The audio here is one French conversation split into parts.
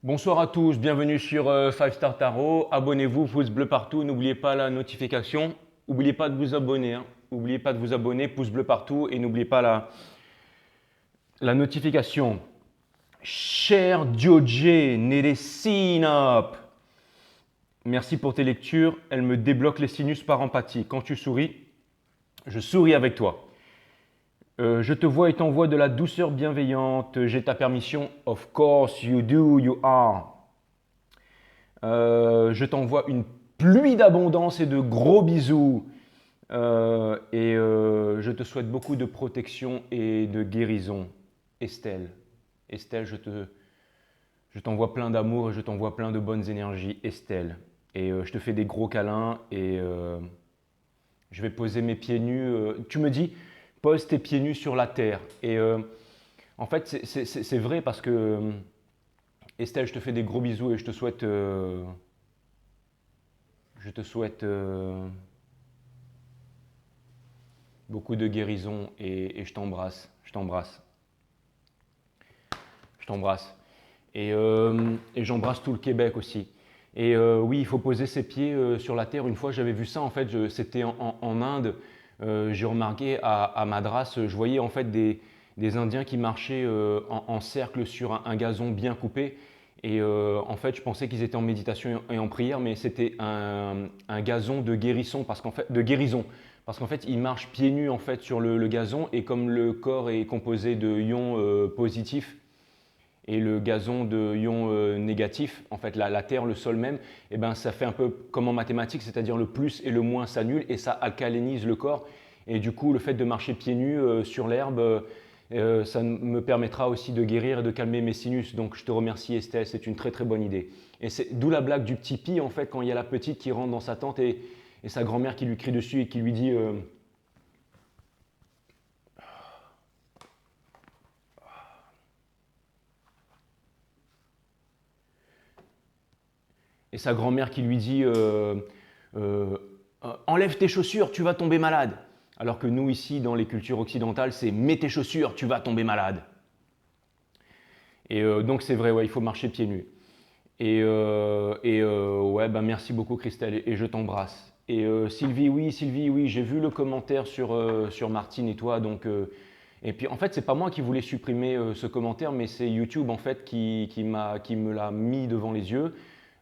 Bonsoir à tous, bienvenue sur 5 Star Tarot. Abonnez-vous, pouce bleu partout, n'oubliez pas la notification. N'oubliez pas de vous abonner, hein. N'oubliez pas de vous abonner, pouce bleu partout et n'oubliez pas la notification. Cher Diogé Neresinap, merci pour tes lectures, elles me débloquent les sinus par empathie. Quand tu souris, je souris avec toi. Je te vois et t'envoie de la douceur bienveillante. J'ai ta permission. Of course you do, you are. Je t'envoie une pluie d'abondance et de gros bisous. Je te souhaite beaucoup de protection et de guérison. Estelle. Estelle, je t'envoie plein d'amour et je t'envoie plein de bonnes énergies. Estelle. Je te fais des gros câlins et je vais poser mes pieds nus. Tu me dis, pose tes pieds nus sur la terre. En fait, c'est vrai parce que Estelle, je te fais des gros bisous et je te souhaite beaucoup de guérison et je t'embrasse. Je t'embrasse. Je t'embrasse. Et j'embrasse tout le Québec aussi. Oui, il faut poser ses pieds sur la terre. Une fois, j'avais vu ça, en fait, c'était en Inde. J'ai remarqué à Madras, je voyais en fait des Indiens qui marchaient en cercle sur un gazon bien coupé. En fait, je pensais qu'ils étaient en méditation et en prière, mais c'était un gazon de guérison, parce qu'en fait, ils marchent pieds nus en fait sur le gazon, et comme le corps est composé de ions positifs et le gazon de ions négatifs, en fait, la terre, le sol même, eh ben, ça fait un peu comme en mathématiques, c'est-à-dire le plus et le moins s'annulent et ça alcalinise le corps. Et du coup, le fait de marcher pieds nus sur l'herbe, ça me permettra aussi de guérir et de calmer mes sinus. Donc je te remercie Estelle, c'est une très très bonne idée. Et c'est d'où la blague du petit Pi en fait, quand il y a la petite qui rentre dans sa tente et sa grand-mère qui lui crie dessus et qui lui dit et sa grand-mère qui lui dit euh, enlève tes chaussures, tu vas tomber malade. Alors que nous ici dans les cultures occidentales, c'est mets tes chaussures, tu vas tomber malade. Donc c'est vrai, ouais, il faut marcher pieds nus. Ouais, bah merci beaucoup Christelle et je t'embrasse. Sylvie, oui, j'ai vu le commentaire sur Martine et toi. Et puis en fait, c'est pas moi qui voulais supprimer ce commentaire, mais c'est YouTube en fait qui me l'a mis devant les yeux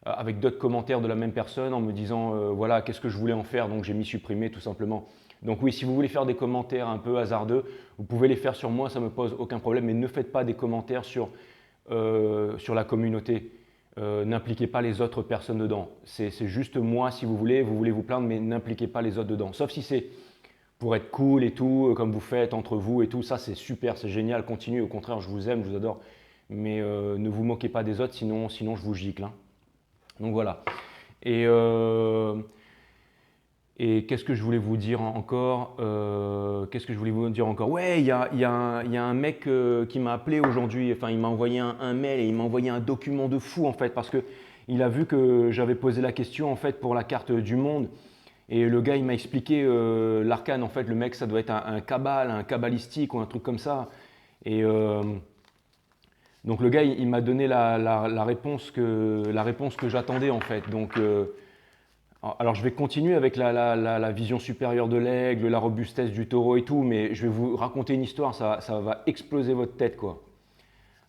avec d'autres commentaires de la même personne en me disant voilà, qu'est-ce que je voulais en faire, donc j'ai mis supprimer tout simplement. Donc oui, si vous voulez faire des commentaires un peu hasardeux, vous pouvez les faire sur moi, ça me pose aucun problème, mais ne faites pas des commentaires sur la communauté. N'impliquez pas les autres personnes dedans. C'est juste moi si vous voulez vous plaindre, mais n'impliquez pas les autres dedans. Sauf si c'est pour être cool et tout, comme vous faites entre vous et tout, ça c'est super, c'est génial, continuez, au contraire, je vous aime, je vous adore. Mais ne vous moquez pas des autres, sinon je vous gicle, hein. Donc voilà. Et, euh, et qu'est-ce que je voulais vous dire encore Qu'est-ce que je voulais vous dire encore Ouais, il y a un mec qui m'a appelé aujourd'hui, enfin il m'a envoyé un mail et il m'a envoyé un document de fou en fait, parce que il a vu que j'avais posé la question en fait pour la carte du monde. Et le gars il m'a expliqué l'arcane, en fait le mec ça doit être un kabbal, un kabbalistique ou un truc comme ça. Et donc le gars il m'a donné la réponse que j'attendais en fait. Alors je vais continuer avec la vision supérieure de l'aigle, la robustesse du taureau et tout, mais je vais vous raconter une histoire, ça va exploser votre tête quoi.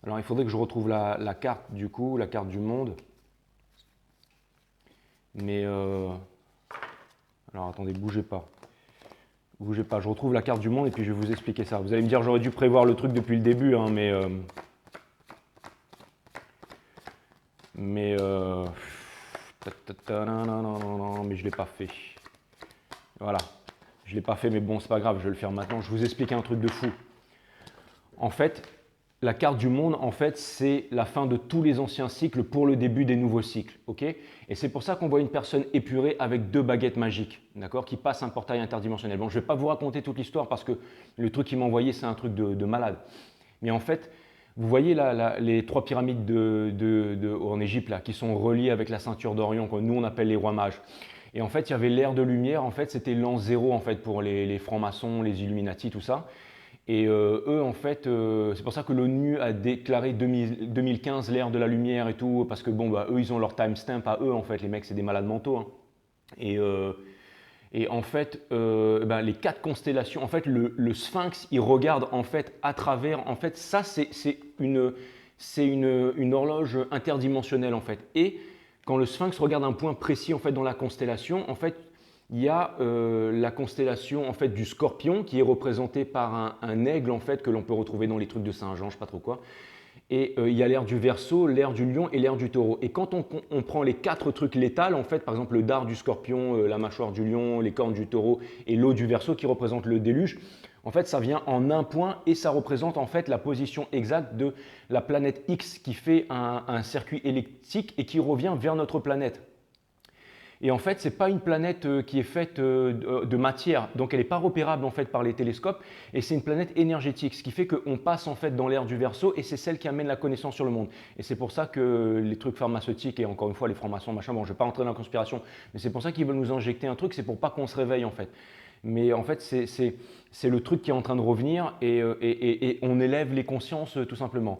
Alors il faudrait que je retrouve la carte du coup, la carte du monde. Mais alors attendez, bougez pas. Bougez pas, je retrouve la carte du monde et puis je vais vous expliquer ça. Vous allez me dire j'aurais dû prévoir le truc depuis le début, hein, mais mais je l'ai pas fait. Voilà, je l'ai pas fait, mais bon, c'est pas grave, je vais le faire maintenant. Je vais vous expliquer un truc de fou. En fait, la carte du monde, en fait, c'est la fin de tous les anciens cycles pour le début des nouveaux cycles, ok? Et c'est pour ça qu'on voit une personne épurée avec deux baguettes magiques, d'accord, qui passe un portail interdimensionnel. Bon, je ne vais pas vous raconter toute l'histoire parce que le truc qu'il m'a envoyé, c'est un truc de malade. Mais en fait, vous voyez là, les trois pyramides en Égypte là, qui sont reliées avec la ceinture d'Orion, que nous on appelle les rois mages. Et en fait, il y avait l'ère de lumière, en fait, c'était l'an zéro en fait, pour les francs-maçons, les Illuminati, tout ça. Et eux, en fait, c'est pour ça que l'ONU a déclaré 2015 l'ère de la lumière et tout, parce que bon, bah, eux, ils ont leur timestamp à eux, en fait, les mecs, c'est des malades mentaux. Hein. Et, euh, et en fait, ben, les 4 constellations, en fait, le Sphinx, il regarde en fait à travers, en fait, ça, c'est une horloge interdimensionnelle, en fait. Et quand le Sphinx regarde un point précis, en fait, dans la constellation, en fait, il y a la constellation en fait du Scorpion qui est représentée par un aigle en fait que l'on peut retrouver dans les trucs de Saint-Jean, je sais pas trop quoi. Et il y a l'ère du Verseau, l'ère du Lion et l'ère du Taureau. Et quand on prend les 4 trucs létals, en fait, par exemple le dard du Scorpion, la mâchoire du Lion, les cornes du Taureau et l'eau du Verseau qui représente le déluge, en fait, ça vient en un point et ça représente en fait la position exacte de la planète X qui fait un circuit elliptique et qui revient vers notre planète. Et en fait, ce n'est pas une planète qui est faite de matière, donc elle n'est pas repérable en fait par les télescopes, et c'est une planète énergétique, ce qui fait qu'on passe en fait dans l'ère du Verseau, et c'est celle qui amène la connaissance sur le monde. Et c'est pour ça que les trucs pharmaceutiques, et encore une fois les francs-maçons, machin, bon, je ne vais pas entrer dans la conspiration, mais c'est pour ça qu'ils veulent nous injecter un truc, c'est pour pas qu'on se réveille en fait. Mais en fait, c'est le truc qui est en train de revenir, et on élève les consciences tout simplement.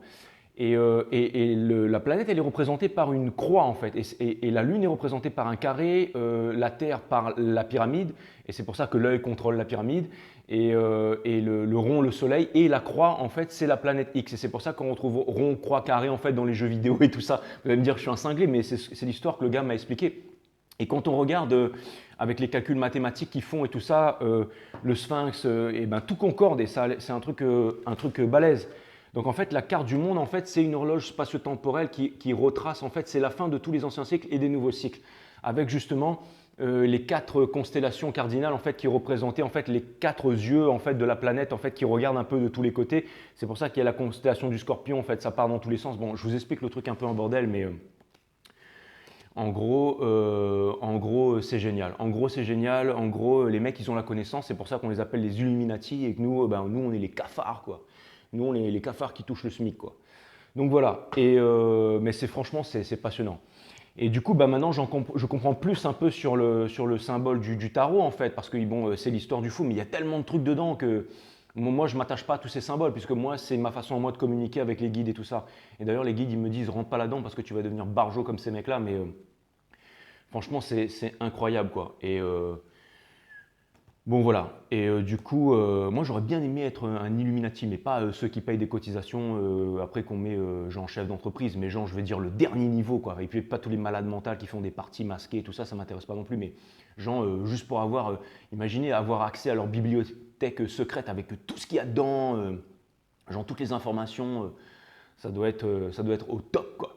La planète, elle est représentée par une croix, en fait. Et la Lune est représentée par un carré, la Terre par la pyramide. Et c'est pour ça que l'œil contrôle la pyramide. Et le rond, le Soleil. Et la croix, en fait, c'est la planète X. Et c'est pour ça qu'on retrouve rond, croix, carré, en fait, dans les jeux vidéo et tout ça. Vous allez me dire que je suis un cinglé, mais c'est l'histoire que le gars m'a expliqué. Et quand on regarde avec les calculs mathématiques qu'ils font et tout ça, le Sphinx, et ben, tout concorde. Et ça, c'est un truc balèze. Donc en fait, la carte du monde, en fait, c'est une horloge spatio-temporelle qui retrace, en fait, c'est la fin de tous les anciens cycles et des nouveaux cycles, avec justement les 4 constellations cardinales, en fait, qui représentaient en fait les 4 yeux en fait de la planète, en fait, qui regardent un peu de tous les côtés. C'est pour ça qu'il y a la constellation du Scorpion, en fait, ça part dans tous les sens. Bon, je vous explique le truc un peu en bordel, mais en gros, c'est génial. En gros, c'est génial. En gros, les mecs, ils ont la connaissance. C'est pour ça qu'on les appelle les Illuminati et que nous, nous, on est les cafards, quoi. Nous, on est les cafards qui touchent le SMIC, quoi. Donc voilà. Mais franchement, c'est passionnant. Et du coup, maintenant, je comprends plus un peu sur le symbole du tarot, en fait, parce que bon, c'est l'histoire du fou, mais il y a tellement de trucs dedans que moi, je ne m'attache pas à tous ces symboles, puisque moi, c'est ma façon moi de communiquer avec les guides et tout ça. Et d'ailleurs, les guides, ils me disent, rentre pas là-dedans parce que tu vas devenir barjot comme ces mecs-là, mais franchement, c'est incroyable, quoi. Et bon, voilà. Et du coup, moi, j'aurais bien aimé être un Illuminati, mais pas ceux qui payent des cotisations après qu'on met genre chef d'entreprise, mais genre, je vais dire le dernier niveau, quoi. Et puis pas tous les malades mentaux qui font des parties masquées, tout ça, ça m'intéresse pas non plus, mais genre, juste pour avoir, imaginez avoir accès à leur bibliothèque secrète avec tout ce qu'il y a dedans, genre toutes les informations, ça doit être au top, quoi.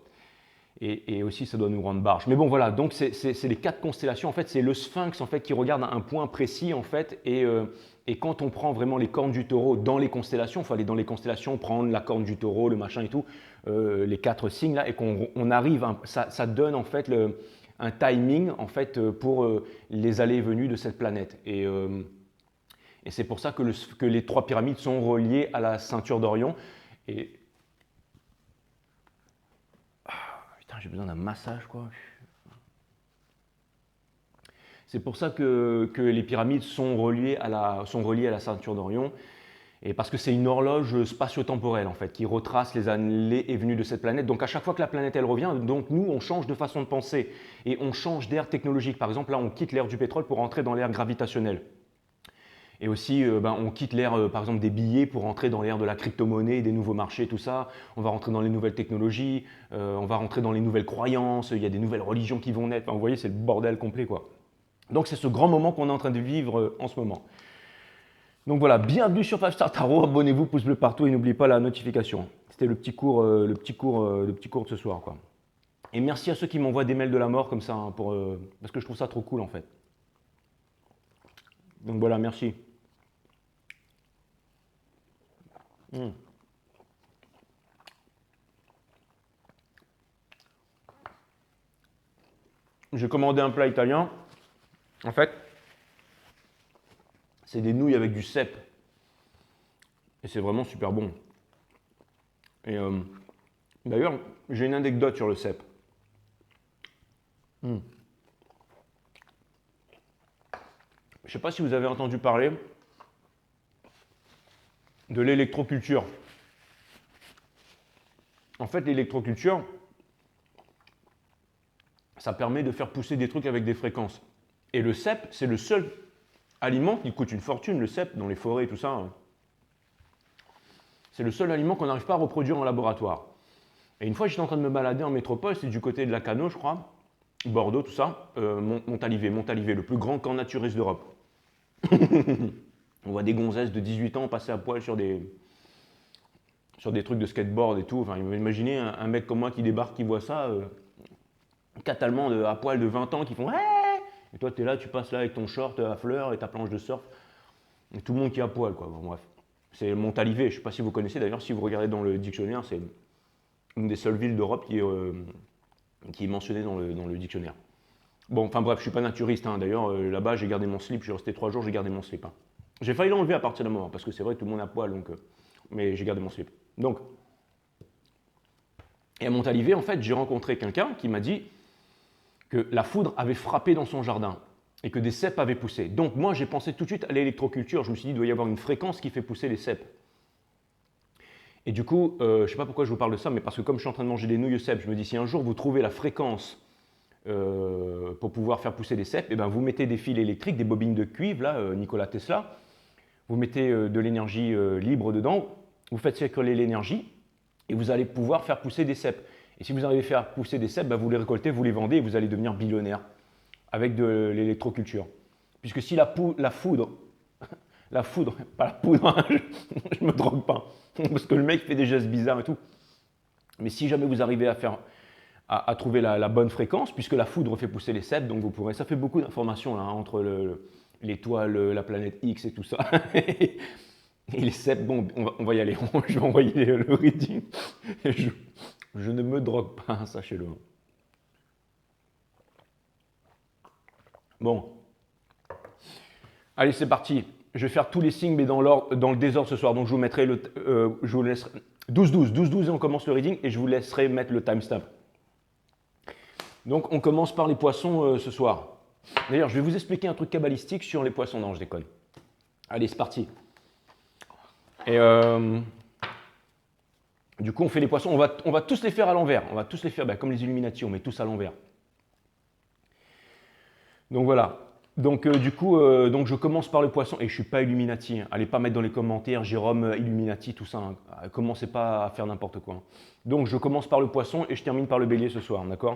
Et aussi, ça doit nous rendre barge. Mais bon, voilà, donc c'est les 4 constellations. En fait, c'est le Sphinx en fait, qui regarde un point précis. En fait, et quand on prend vraiment les cornes du taureau dans les constellations, il faut aller dans les constellations, prendre la corne du taureau, le machin et tout, les 4 signes là, et qu'on arrive, ça donne en fait un timing en fait, pour les allées et venues de cette planète. Et c'est pour ça que les 3 pyramides sont reliées à la ceinture d'Orion. Et, putain, j'ai besoin d'un massage, quoi. C'est pour ça que les pyramides sont reliées à la ceinture d'Orion, et parce que c'est une horloge spatio-temporelle en fait, qui retrace les allées et venues de cette planète. Donc à chaque fois que la planète elle revient, donc nous on change de façon de penser et on change d'ère technologique. Par exemple là on quitte l'ère du pétrole pour entrer dans l'ère gravitationnelle. Et aussi, on quitte l'ère, par exemple, des billets pour entrer dans l'ère de la crypto-monnaie, des nouveaux marchés, tout ça. On va rentrer dans les nouvelles technologies, on va rentrer dans les nouvelles croyances, il y a des nouvelles religions qui vont naître. Enfin, vous voyez, c'est le bordel complet, quoi. Donc c'est ce grand moment qu'on est en train de vivre en ce moment. Donc voilà, bienvenue sur 5 Star Tarot, abonnez-vous, pouce bleu partout et n'oubliez pas la notification. C'était le petit cours de ce soir, quoi. Et merci à ceux qui m'envoient des mails de la mort comme ça, hein, parce que je trouve ça trop cool en fait. Donc voilà, merci. J'ai commandé un plat italien. En fait, c'est des nouilles avec du cèpe. Et c'est vraiment super bon. Et d'ailleurs, j'ai une anecdote sur le cèpe. Je ne sais pas si vous avez entendu parler de l'électroculture. En fait, l'électroculture, ça permet de faire pousser des trucs avec des fréquences. Et le cèpe, c'est le seul aliment qui coûte une fortune, le cèpe, dans les forêts et tout ça. C'est le seul aliment qu'on n'arrive pas à reproduire en laboratoire. Et une fois, j'étais en train de me balader en métropole, c'est du côté de Lacanau, je crois, Bordeaux, tout ça, Montalivet, le plus grand camp naturiste d'Europe. On voit des gonzesses de 18 ans passer à poil sur des trucs de skateboard et tout. Enfin, imaginez un mec comme moi qui débarque, qui voit ça, 4 Allemands à poil de 20 ans qui font hey! Et toi, tu es là, tu passes là avec ton short à fleurs et ta planche de surf. Et tout le monde qui est à poil, quoi. Bon, bref. C'est Montalivet, je ne sais pas si vous connaissez, d'ailleurs, si vous regardez dans le dictionnaire, c'est une des seules villes d'Europe qui est mentionnée dans le dictionnaire. Bon, enfin bref, je ne suis pas naturiste, hein. D'ailleurs, là-bas, j'ai gardé mon slip, je suis resté 3 jours, j'ai gardé mon slip. Hein. J'ai failli l'enlever à partir d'un moment, parce que c'est vrai que tout le monde est à poil, donc, mais j'ai gardé mon slip. Donc, et à Montalivet, en fait, j'ai rencontré quelqu'un qui m'a dit que la foudre avait frappé dans son jardin et que des cèpes avaient poussé. Donc moi, j'ai pensé tout de suite à l'électroculture. Je me suis dit, il doit y avoir une fréquence qui fait pousser les cèpes. Et du coup, je ne sais pas pourquoi je vous parle de ça, mais parce que comme je suis en train de manger des nouilles cèpes, je me dis, si un jour vous trouvez la fréquence pour pouvoir faire pousser des cèpes, eh ben, vous mettez des fils électriques, des bobines de cuivre, là, Nikola Tesla, vous mettez de l'énergie libre dedans, vous faites circuler l'énergie, et vous allez pouvoir faire pousser des cèpes. Et si vous arrivez à faire pousser des cèpes, ben vous les récoltez, vous les vendez et vous allez devenir billionnaire avec de l'électroculture. Puisque si la foudre, pas la poudre, hein, je me drogue pas, parce que le mec fait des gestes bizarres et tout. Mais si jamais vous arrivez à trouver la bonne fréquence, puisque la foudre fait pousser les cèpes, donc vous pourrez, ça fait beaucoup d'informations là, entre l'étoile, la planète X et tout ça. Et les cèpes, bon, on va y aller, je vais envoyer le reading. Je ne me drogue pas, sachez-le. Bon. Allez, c'est parti. Je vais faire tous les signes, mais dans le désordre ce soir. Donc, je vous mettrai je vous laisserai 12-12 et on commence le reading et je vous laisserai mettre le timestamp. Donc, on commence par les poissons ce soir. D'ailleurs, je vais vous expliquer un truc kabbalistique sur les poissons. Non, je déconne. Allez, c'est parti. Et du coup, on fait les poissons. On va tous les faire à l'envers. On va tous les faire comme les Illuminati, on met tous à l'envers. Donc voilà. Donc du coup, donc je commence par le poisson. Et je ne suis pas Illuminati. Hein. Allez pas mettre dans les commentaires Jérôme Illuminati, tout ça. Hein. Commencez pas à faire n'importe quoi. Hein. Donc je commence par le poisson et je termine par le bélier ce soir. D'accord ?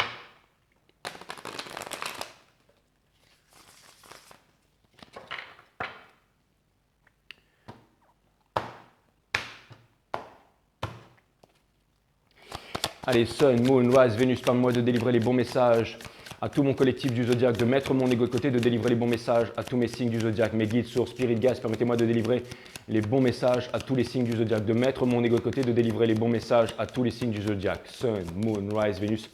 Allez, Sun, Moon, Rise, Vénus, permets-moi de délivrer les bons messages à tout mon collectif du Zodiac, de mettre mon ego de côté, de délivrer les bons messages à tous mes signes du Zodiac, mes guides, sources, spirit, gaz, permettez-moi de délivrer les bons messages à tous les signes du Zodiac, de mettre mon ego de côté, de délivrer les bons messages à tous les signes du Zodiac, Sun, Moon, Rise, Vénus,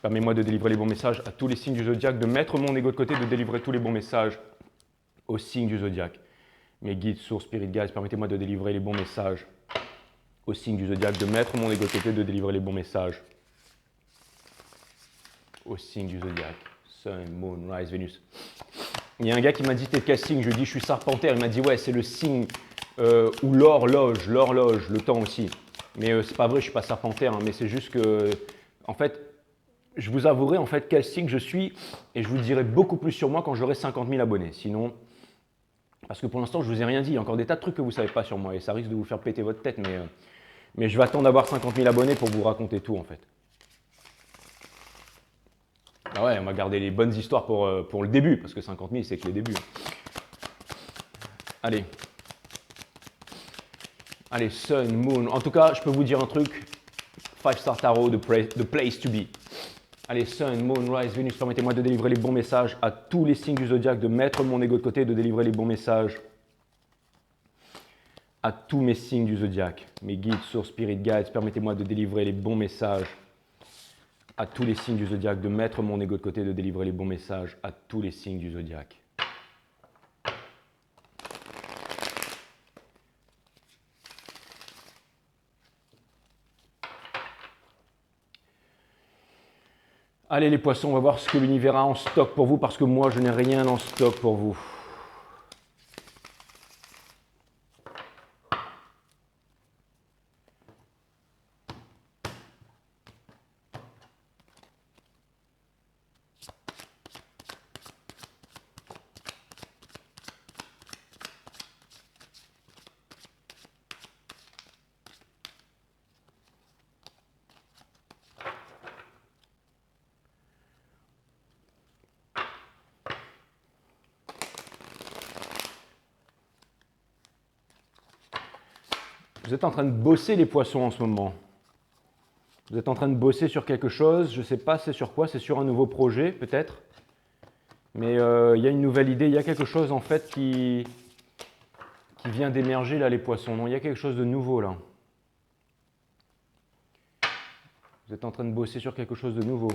permets-moi de délivrer les bons messages à tous les signes du Zodiac, de mettre mon ego de côté, de délivrer tous les bons messages aux signes du Zodiac, mes guides, sources, spirit, gaz, permettez-moi de délivrer les bons messages au signe du Zodiac, de mettre mon ego de côté, de délivrer les bons messages au signe du Zodiac. Sun, Moon, Rise, Vénus. Il y a un gars qui m'a dit t'es quel signe? Je lui ai dit je suis Serpentaire. Il m'a dit ouais c'est le signe où l'horloge, le temps aussi. Mais c'est pas vrai, je suis pas Serpentaire, hein, mais c'est juste que en fait je vous avouerai en fait quel signe je suis et je vous dirai beaucoup plus sur moi quand j'aurai 50 000 abonnés. Sinon, parce que pour l'instant je vous ai rien dit, il y a encore des tas de trucs que vous savez pas sur moi et ça risque de vous faire péter votre tête, mais je vais attendre d'avoir 50 000 abonnés pour vous raconter tout en fait. Ah ouais, on va garder les bonnes histoires pour le début, parce que 50 000, c'est que le début. Allez. Allez, Sun, Moon. En tout cas, je peux vous dire un truc. 5-star tarot, the place to be. Allez, Sun, Moon, Rise, Venus, permettez-moi de délivrer les bons messages à tous les signes du Zodiac, de mettre mon ego de côté, de délivrer les bons messages à tous mes signes du Zodiac. Mes guides, sources, spirit guides, permettez-moi de délivrer les bons messages à tous les signes du Zodiac, de mettre mon ego de côté, de délivrer les bons messages à tous les signes du Zodiac. Allez les poissons, on va voir ce que l'univers a en stock pour vous, parce que moi je n'ai rien en stock pour vous. Vous êtes en train de bosser les poissons en ce moment. Vous êtes en train de bosser sur quelque chose, je ne sais pas c'est sur quoi, c'est sur un nouveau projet peut-être. Mais il y a une nouvelle idée, il y a quelque chose en fait qui vient d'émerger là les poissons. Non, il y a quelque chose de nouveau là. Vous êtes en train de bosser sur quelque chose de nouveau.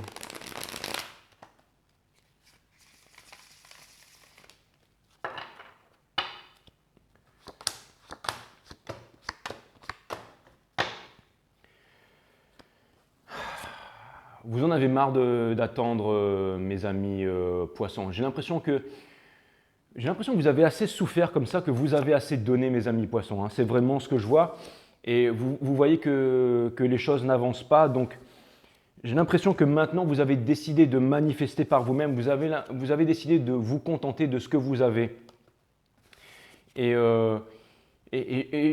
Vous en avez marre d'attendre, mes amis poissons. J'ai l'impression que vous avez assez souffert comme ça, que vous avez assez donné, mes amis poissons, hein. C'est vraiment ce que je vois. Et vous voyez que les choses n'avancent pas. Donc, j'ai l'impression que maintenant, vous avez décidé de manifester par vous-même. Vous avez décidé de vous contenter de ce que vous avez. Et,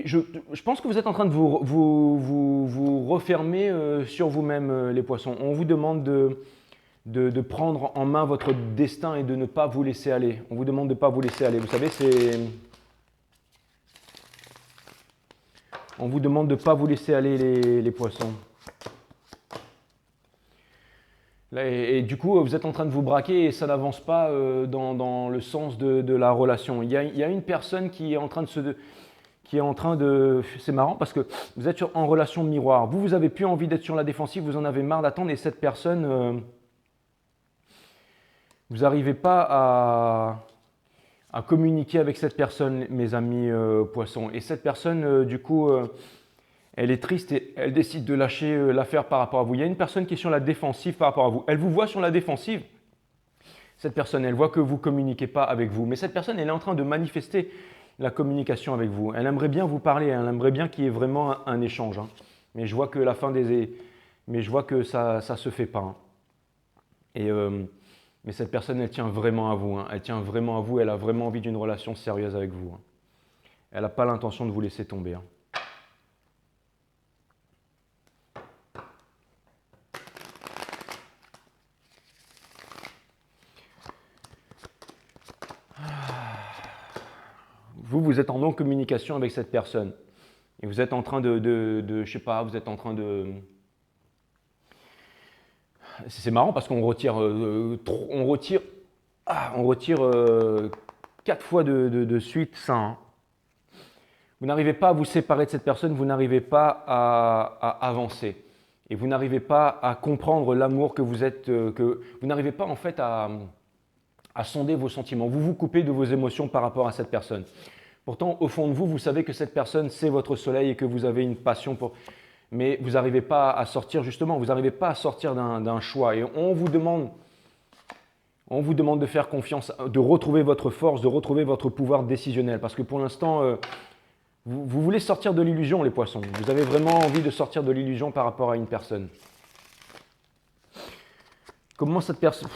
je pense que vous êtes en train de vous refermer sur vous-même, les poissons. On vous demande de prendre en main votre destin et de ne pas vous laisser aller. On vous demande de ne pas vous laisser aller. Vous savez, on vous demande de ne pas vous laisser aller, les poissons. Là, et du coup, vous êtes en train de vous braquer et ça n'avance pas dans le sens de la relation. Il y a une personne qui est en train de c'est marrant parce que vous êtes en relation miroir. Vous n'avez plus envie d'être sur la défensive, vous en avez marre d'attendre et cette personne, vous n'arrivez pas à communiquer avec cette personne, mes amis poissons. Et cette personne, du coup, elle est triste et elle décide de lâcher l'affaire par rapport à vous. Il y a une personne qui est sur la défensive par rapport à vous. Elle vous voit sur la défensive. Cette personne, elle voit que vous ne communiquez pas avec vous. Mais cette personne, elle est en train de manifester la communication avec vous. Elle aimerait bien vous parler, elle aimerait bien qu'il y ait vraiment un échange. Hein. Mais je vois que ça ne se fait pas. Hein. Mais cette personne, elle tient vraiment à vous. Hein. Elle tient vraiment à vous. Elle a vraiment envie d'une relation sérieuse avec vous. Hein. Elle n'a pas l'intention de vous laisser tomber. Hein. Vous êtes en non-communication avec cette personne. Et vous êtes en train je sais pas, vous êtes en train de... C'est marrant parce qu'on retire, on retire 4 fois de suite ça. Hein. Vous n'arrivez pas à vous séparer de cette personne, vous n'arrivez pas à avancer. Et vous n'arrivez pas à comprendre l'amour que vous êtes, que vous n'arrivez pas en fait à sonder vos sentiments. Vous vous coupez de vos émotions par rapport à cette personne. Pourtant, au fond de vous, vous savez que cette personne, c'est votre soleil et que vous avez une passion pour... Mais vous n'arrivez pas à sortir, justement, vous n'arrivez pas à sortir d'un choix. Et on vous demande de faire confiance, de retrouver votre force, de retrouver votre pouvoir décisionnel. Parce que pour l'instant, vous voulez sortir de l'illusion, les poissons. Vous avez vraiment envie de sortir de l'illusion par rapport à une personne. Comment cette personne...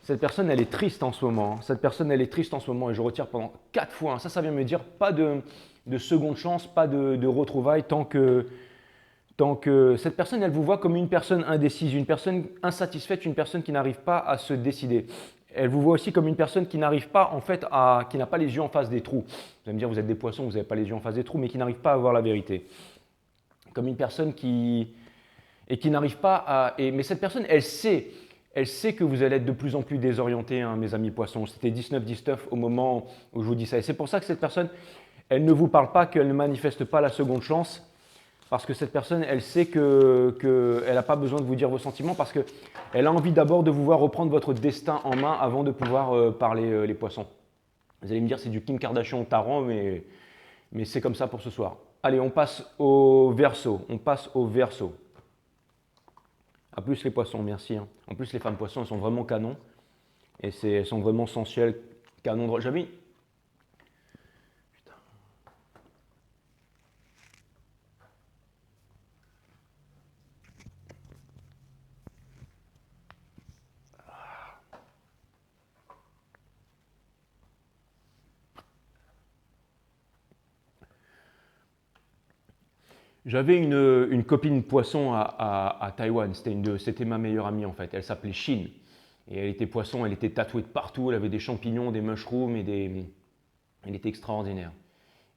Cette personne, elle est triste en ce moment. Cette personne, elle est triste en ce moment et je retire pendant 4 fois. Ça vient me dire pas de seconde chance, pas de retrouvailles tant que cette personne, elle vous voit comme une personne indécise, une personne insatisfaite, une personne qui n'arrive pas à se décider. Elle vous voit aussi comme une personne qui n'arrive pas en fait qui n'a pas les yeux en face des trous. Vous allez me dire, vous êtes des poissons, vous n'avez pas les yeux en face des trous, mais qui n'arrive pas à voir la vérité. Comme une personne qui n'arrive pas mais cette personne, elle sait que vous allez être de plus en plus désorienté, hein, mes amis poissons. C'était 19-19 au moment où je vous dis ça. Et c'est pour ça que cette personne, elle ne vous parle pas, qu'elle ne manifeste pas la seconde chance. Parce que cette personne, elle sait qu'elle n'a pas besoin de vous dire vos sentiments parce qu'elle a envie d'abord de vous voir reprendre votre destin en main avant de pouvoir parler les poissons. Vous allez me dire, c'est du Kim Kardashian tarant, mais c'est comme ça pour ce soir. Allez, on passe au Verseau. À plus les poissons, merci. Hein. En plus, les femmes poissons, elles sont vraiment canons. Et elles sont vraiment sensuelles, canon de... J'avais... Putain. J'avais une copine poisson à Taïwan. C'était ma meilleure amie en fait. Elle s'appelait Shin. Et elle était poisson, elle était tatouée de partout. Elle avait des champignons, des mushrooms elle était extraordinaire.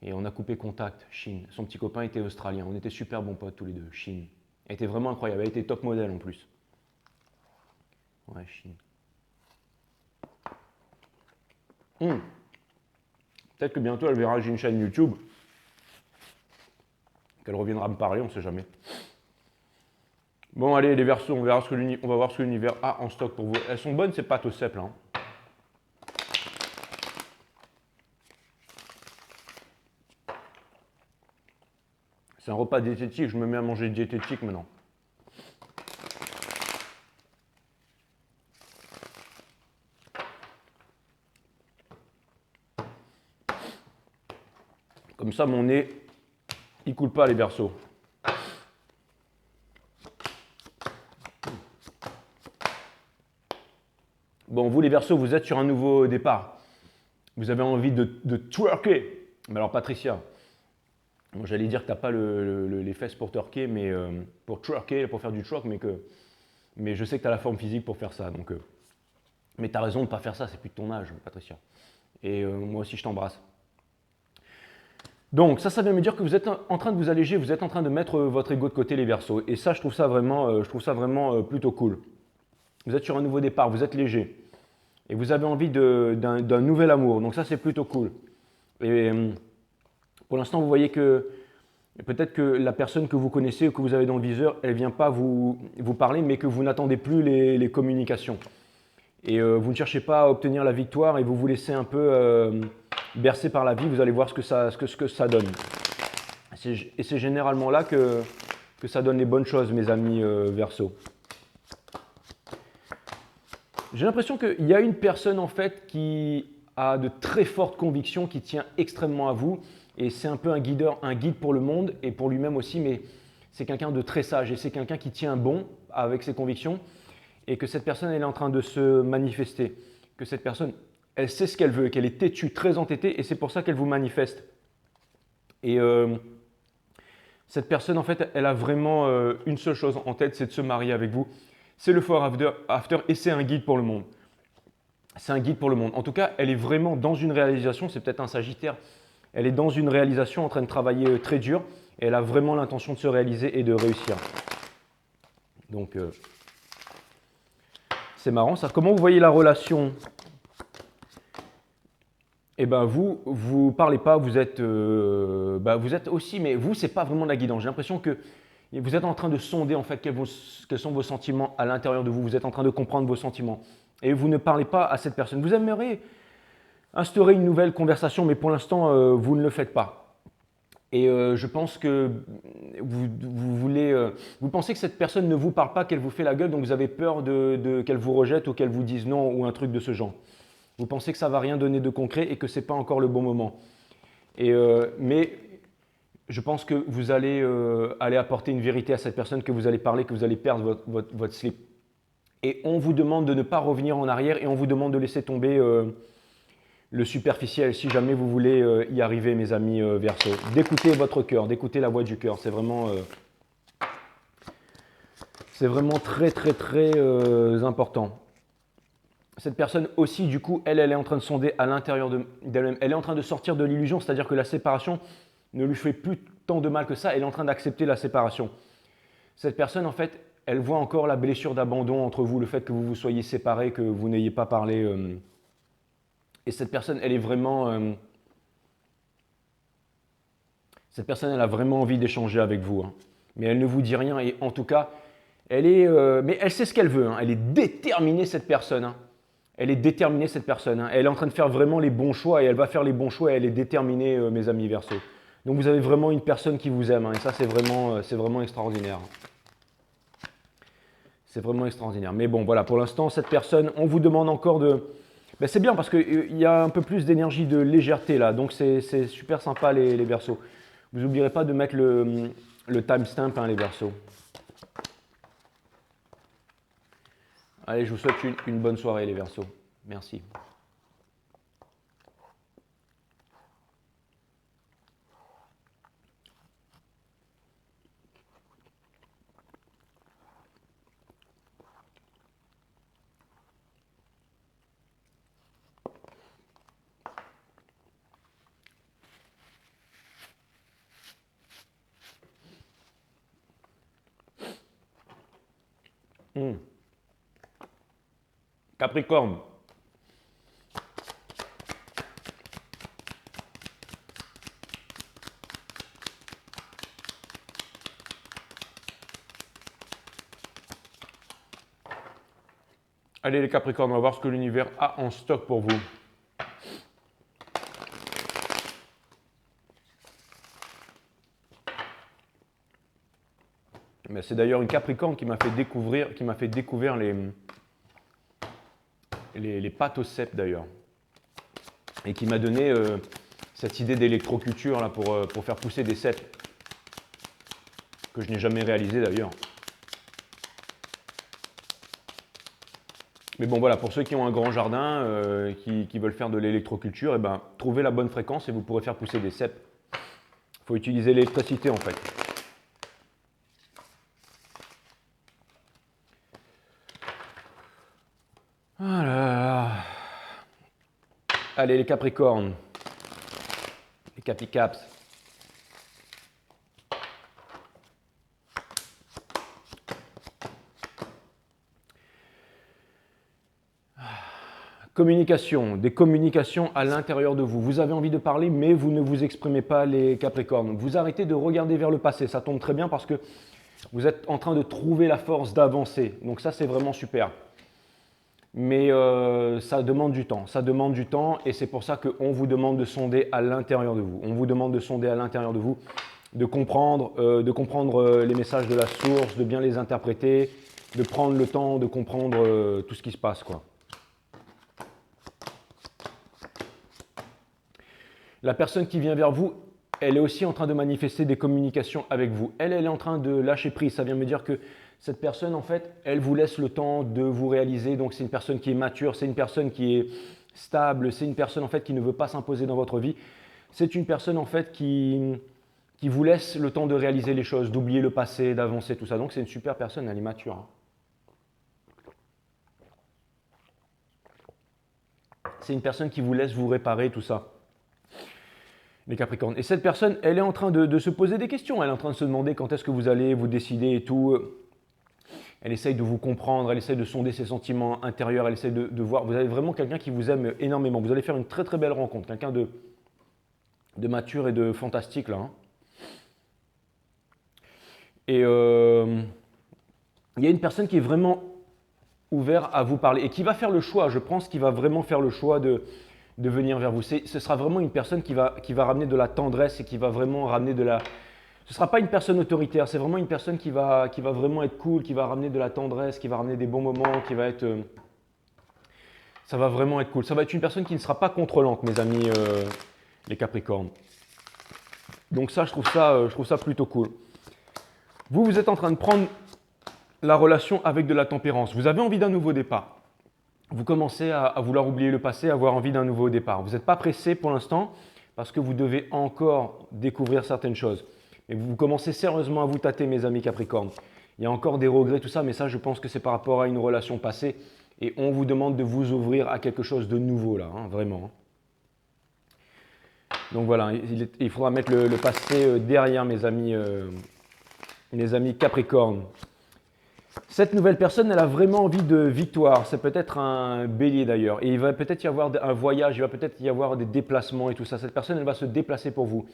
Et on a coupé contact, Chine. Son petit copain était australien. On était super bons potes tous les deux, Chine. Elle était vraiment incroyable. Elle était top modèle en plus. Ouais, Chine. Peut-être que bientôt elle verra, j'ai une chaîne YouTube. Qu'elle reviendra me parler, on ne sait jamais. Bon, allez, les Verseaux, on va voir ce que l'univers a en stock pour vous. Elles sont bonnes, ces pâtes au cèpe, là. C'est un repas diététique, je me mets à manger diététique maintenant. Comme ça, mon nez, il coule pas les Verseaux. Bon, vous les Verseaux, vous êtes sur un nouveau départ. Vous avez envie de twerker. Mais alors Patricia, bon, j'allais dire que tu n'as pas les fesses pour twerker, mais pour twerker, pour faire du twerk, mais je sais que tu as la forme physique pour faire ça. Donc, mais tu as raison de ne pas faire ça, c'est plus de ton âge, Patricia. Et moi aussi, je t'embrasse. Donc ça vient me dire que vous êtes en train de vous alléger, vous êtes en train de mettre votre ego de côté, les Verseaux. Et ça, je trouve ça vraiment plutôt cool. Vous êtes sur un nouveau départ, vous êtes léger. Et vous avez envie d'un nouvel amour. Donc ça, c'est plutôt cool. Et pour l'instant, vous voyez que peut-être que la personne que vous connaissez ou que vous avez dans le viseur, elle ne vient pas vous parler, mais que vous n'attendez plus les communications. Et vous ne cherchez pas à obtenir la victoire et vous vous laissez un peu bercer par la vie. Vous allez voir ce que ça donne. Et c'est généralement là que ça donne les bonnes choses, mes amis Verseaux. J'ai l'impression qu'il y a une personne en fait qui a de très fortes convictions, qui tient extrêmement à vous. Et c'est un peu un guide pour le monde et pour lui-même aussi, mais c'est quelqu'un de très sage et c'est quelqu'un qui tient bon avec ses convictions et que cette personne, elle est en train de se manifester. Que cette personne, elle sait ce qu'elle veut, qu'elle est têtue, très entêtée et c'est pour ça qu'elle vous manifeste. Et cette personne, en fait, elle a vraiment une seule chose en tête, c'est de se marier avec vous. C'est le Forever After et c'est un guide pour le monde. C'est un guide pour le monde. En tout cas, elle est vraiment dans une réalisation, c'est peut-être un Sagittaire, elle est dans une réalisation en train de travailler très dur et elle a vraiment l'intention de se réaliser et de réussir. Donc, c'est marrant ça. Comment vous voyez la relation? Eh bien, vous parlez pas, vous êtes aussi, mais vous, c'est pas vraiment de la guidance. J'ai l'impression que vous êtes en train de sonder en fait quels sont vos sentiments à l'intérieur de vous. Vous êtes en train de comprendre vos sentiments. Et vous ne parlez pas à cette personne. Vous aimeriez instaurer une nouvelle conversation, mais pour l'instant, vous ne le faites pas. Et je pense que vous pensez que cette personne ne vous parle pas, qu'elle vous fait la gueule, donc vous avez peur qu'elle vous rejette ou qu'elle vous dise non ou un truc de ce genre. Vous pensez que ça ne va rien donner de concret et que ce n'est pas encore le bon moment. Mais je pense que vous allez aller apporter une vérité à cette personne, que vous allez parler, que vous allez perdre votre slip. Et on vous demande de ne pas revenir en arrière et on vous demande de laisser tomber le superficiel si jamais vous voulez y arriver, mes amis Verseaux. D'écouter votre cœur, d'écouter la voix du cœur. C'est vraiment très, très, très important. Cette personne aussi, du coup, elle est en train de sonder à l'intérieur d'elle-même. Elle est en train de sortir de l'illusion, c'est-à-dire que la séparation ne lui fait plus tant de mal que ça. Elle est en train d'accepter la séparation. Cette personne, en fait, elle voit encore la blessure d'abandon entre vous, le fait que vous vous soyez séparés, que vous n'ayez pas parlé. Et cette personne, elle est vraiment... cette personne, elle a vraiment envie d'échanger avec vous. Hein. Mais elle ne vous dit rien. Et en tout cas, mais elle sait ce qu'elle veut. Hein. Elle est déterminée, cette personne. Hein. Elle est déterminée, cette personne. Hein. Elle est en train de faire vraiment les bons choix et elle va faire les bons choix et elle est déterminée, mes amis Verseaux. Donc vous avez vraiment une personne qui vous aime. Hein. Et ça, c'est vraiment extraordinaire. C'est vraiment extraordinaire. Mais bon, voilà, pour l'instant, cette personne, on vous demande encore de... Ben, c'est bien parce qu'il y a un peu plus d'énergie, de légèreté là. Donc c'est super sympa, les Verseaux. Vous n'oublierez pas de mettre le timestamp, hein, les Verseaux. Allez, je vous souhaite une bonne soirée, les Verseaux. Merci. Hmm. Capricorne. Allez les Capricornes, on va voir ce que l'univers a en stock pour vous. C'est d'ailleurs une Capricorne qui m'a fait découvrir les pâtes au cèpe d'ailleurs. Et qui m'a donné cette idée d'électroculture là pour faire pousser des cèpes. Que je n'ai jamais réalisé d'ailleurs. Mais bon voilà, pour ceux qui ont un grand jardin, qui veulent faire de l'électroculture, trouvez la bonne fréquence et vous pourrez faire pousser des cèpes. Il faut utiliser l'électricité en fait. Voilà. Allez les Capricornes, les Capicaps. Communication, des communications à l'intérieur de vous. Vous avez envie de parler, mais vous ne vous exprimez pas, les Capricornes. Vous arrêtez de regarder vers le passé. Ça tombe très bien parce que vous êtes en train de trouver la force d'avancer. Donc ça, c'est vraiment super. Mais ça demande du temps. Ça demande du temps et c'est pour ça qu'on vous demande de sonder à l'intérieur de vous. On vous demande de sonder à l'intérieur de vous, de comprendre les messages de la source, de bien les interpréter, de prendre le temps de comprendre tout ce qui se passe, quoi. La personne qui vient vers vous, elle est aussi en train de manifester des communications avec vous. Elle est en train de lâcher prise. Ça vient me dire que cette personne, en fait, elle vous laisse le temps de vous réaliser. Donc, c'est une personne qui est mature, c'est une personne qui est stable, c'est une personne, en fait, qui ne veut pas s'imposer dans votre vie. C'est une personne, en fait, qui vous laisse le temps de réaliser les choses, d'oublier le passé, d'avancer, tout ça. Donc, c'est une super personne, elle est mature, hein. C'est une personne qui vous laisse vous réparer, tout ça. Les Capricornes. Et cette personne, elle est en train de se poser des questions. Elle est en train de se demander quand est-ce que vous allez vous décider et tout. Elle essaye de vous comprendre, elle essaye de sonder ses sentiments intérieurs, elle essaye de voir. Vous avez vraiment quelqu'un qui vous aime énormément. Vous allez faire une très très belle rencontre. Quelqu'un de mature et de fantastique là, hein. Et il y a une personne qui est vraiment ouverte à vous parler et qui va faire le choix. Je pense qu'il va vraiment faire le choix de venir vers vous. Ce sera vraiment une personne qui va ramener de la tendresse et qui va vraiment ramener de la... Ce ne sera pas une personne autoritaire, c'est vraiment une personne qui va vraiment être cool, qui va ramener de la tendresse, qui va ramener des bons moments, qui va être... ça va vraiment être cool. Ça va être une personne qui ne sera pas contrôlante, mes amis les Capricornes. Donc ça, je trouve ça plutôt cool. Vous êtes en train de prendre la relation avec de la tempérance. Vous avez envie d'un nouveau départ. Vous commencez à vouloir oublier le passé, à avoir envie d'un nouveau départ. Vous n'êtes pas pressé pour l'instant parce que vous devez encore découvrir certaines choses. Et vous commencez sérieusement à vous tâter, mes amis Capricornes. Il y a encore des regrets, tout ça, mais ça, je pense que c'est par rapport à une relation passée. Et on vous demande de vous ouvrir à quelque chose de nouveau, là, hein, vraiment. Donc voilà, il faudra mettre le passé derrière, mes amis Capricornes. Cette nouvelle personne, elle a vraiment envie de victoire. C'est peut-être un bélier d'ailleurs. Et il va peut-être y avoir un voyage, il va peut-être y avoir des déplacements et tout ça. Cette personne, elle va se déplacer pour vous.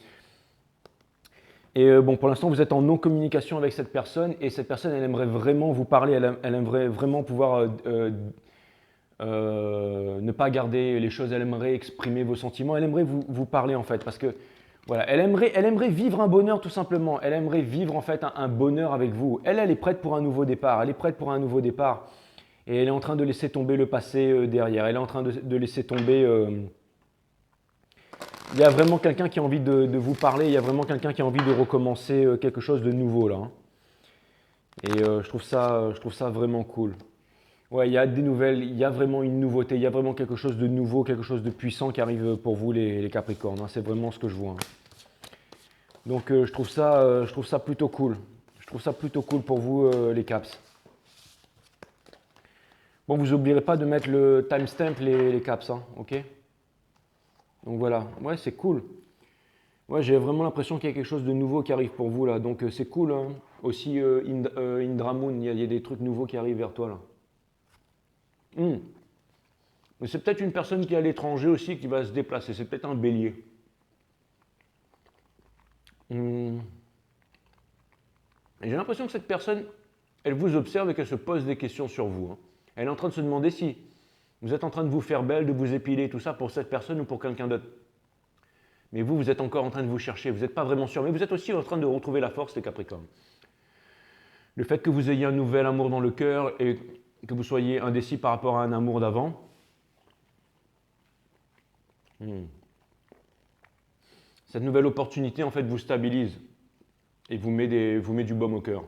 Et bon, pour l'instant, vous êtes en non-communication avec cette personne. Et cette personne, elle aimerait vraiment vous parler. Elle aimerait vraiment pouvoir ne pas garder les choses. Elle aimerait exprimer vos sentiments. Elle aimerait vous parler en fait. Parce que voilà, elle aimerait vivre un bonheur tout simplement. Elle aimerait vivre en fait un bonheur avec vous. Elle est prête pour un nouveau départ. Elle est prête pour un nouveau départ. Et elle est en train de laisser tomber le passé derrière. Elle est en train de laisser tomber... il y a vraiment quelqu'un qui a envie de vous parler. Il y a vraiment quelqu'un qui a envie de recommencer quelque chose de nouveau là, hein. Et je trouve ça vraiment cool. Ouais, il y a des nouvelles, il y a vraiment une nouveauté. Il y a vraiment quelque chose de nouveau, quelque chose de puissant qui arrive pour vous les Capricornes, hein. C'est vraiment ce que je vois, hein. Donc je trouve ça plutôt cool. Je trouve ça plutôt cool pour vous les Caps. Bon, vous n'oublierez pas de mettre le timestamp les Caps, hein, ok? Donc voilà, ouais, c'est cool. Ouais, j'ai vraiment l'impression qu'il y a quelque chose de nouveau qui arrive pour vous là, donc c'est cool, hein. Aussi, Indramoon, il y a des trucs nouveaux qui arrivent vers toi là. Hmm. Mais c'est peut-être une personne qui est à l'étranger aussi qui va se déplacer, c'est peut-être un bélier. Hmm. Et j'ai l'impression que cette personne, elle vous observe et qu'elle se pose des questions sur vous, hein. Elle est en train de se demander si vous êtes en train de vous faire belle, de vous épiler, tout ça pour cette personne ou pour quelqu'un d'autre. Mais vous, vous êtes encore en train de vous chercher, vous n'êtes pas vraiment sûr, mais vous êtes aussi en train de retrouver la force, les Capricornes. Le fait que vous ayez un nouvel amour dans le cœur et que vous soyez indécis par rapport à un amour d'avant, cette nouvelle opportunité en fait vous stabilise et vous met du baume au cœur.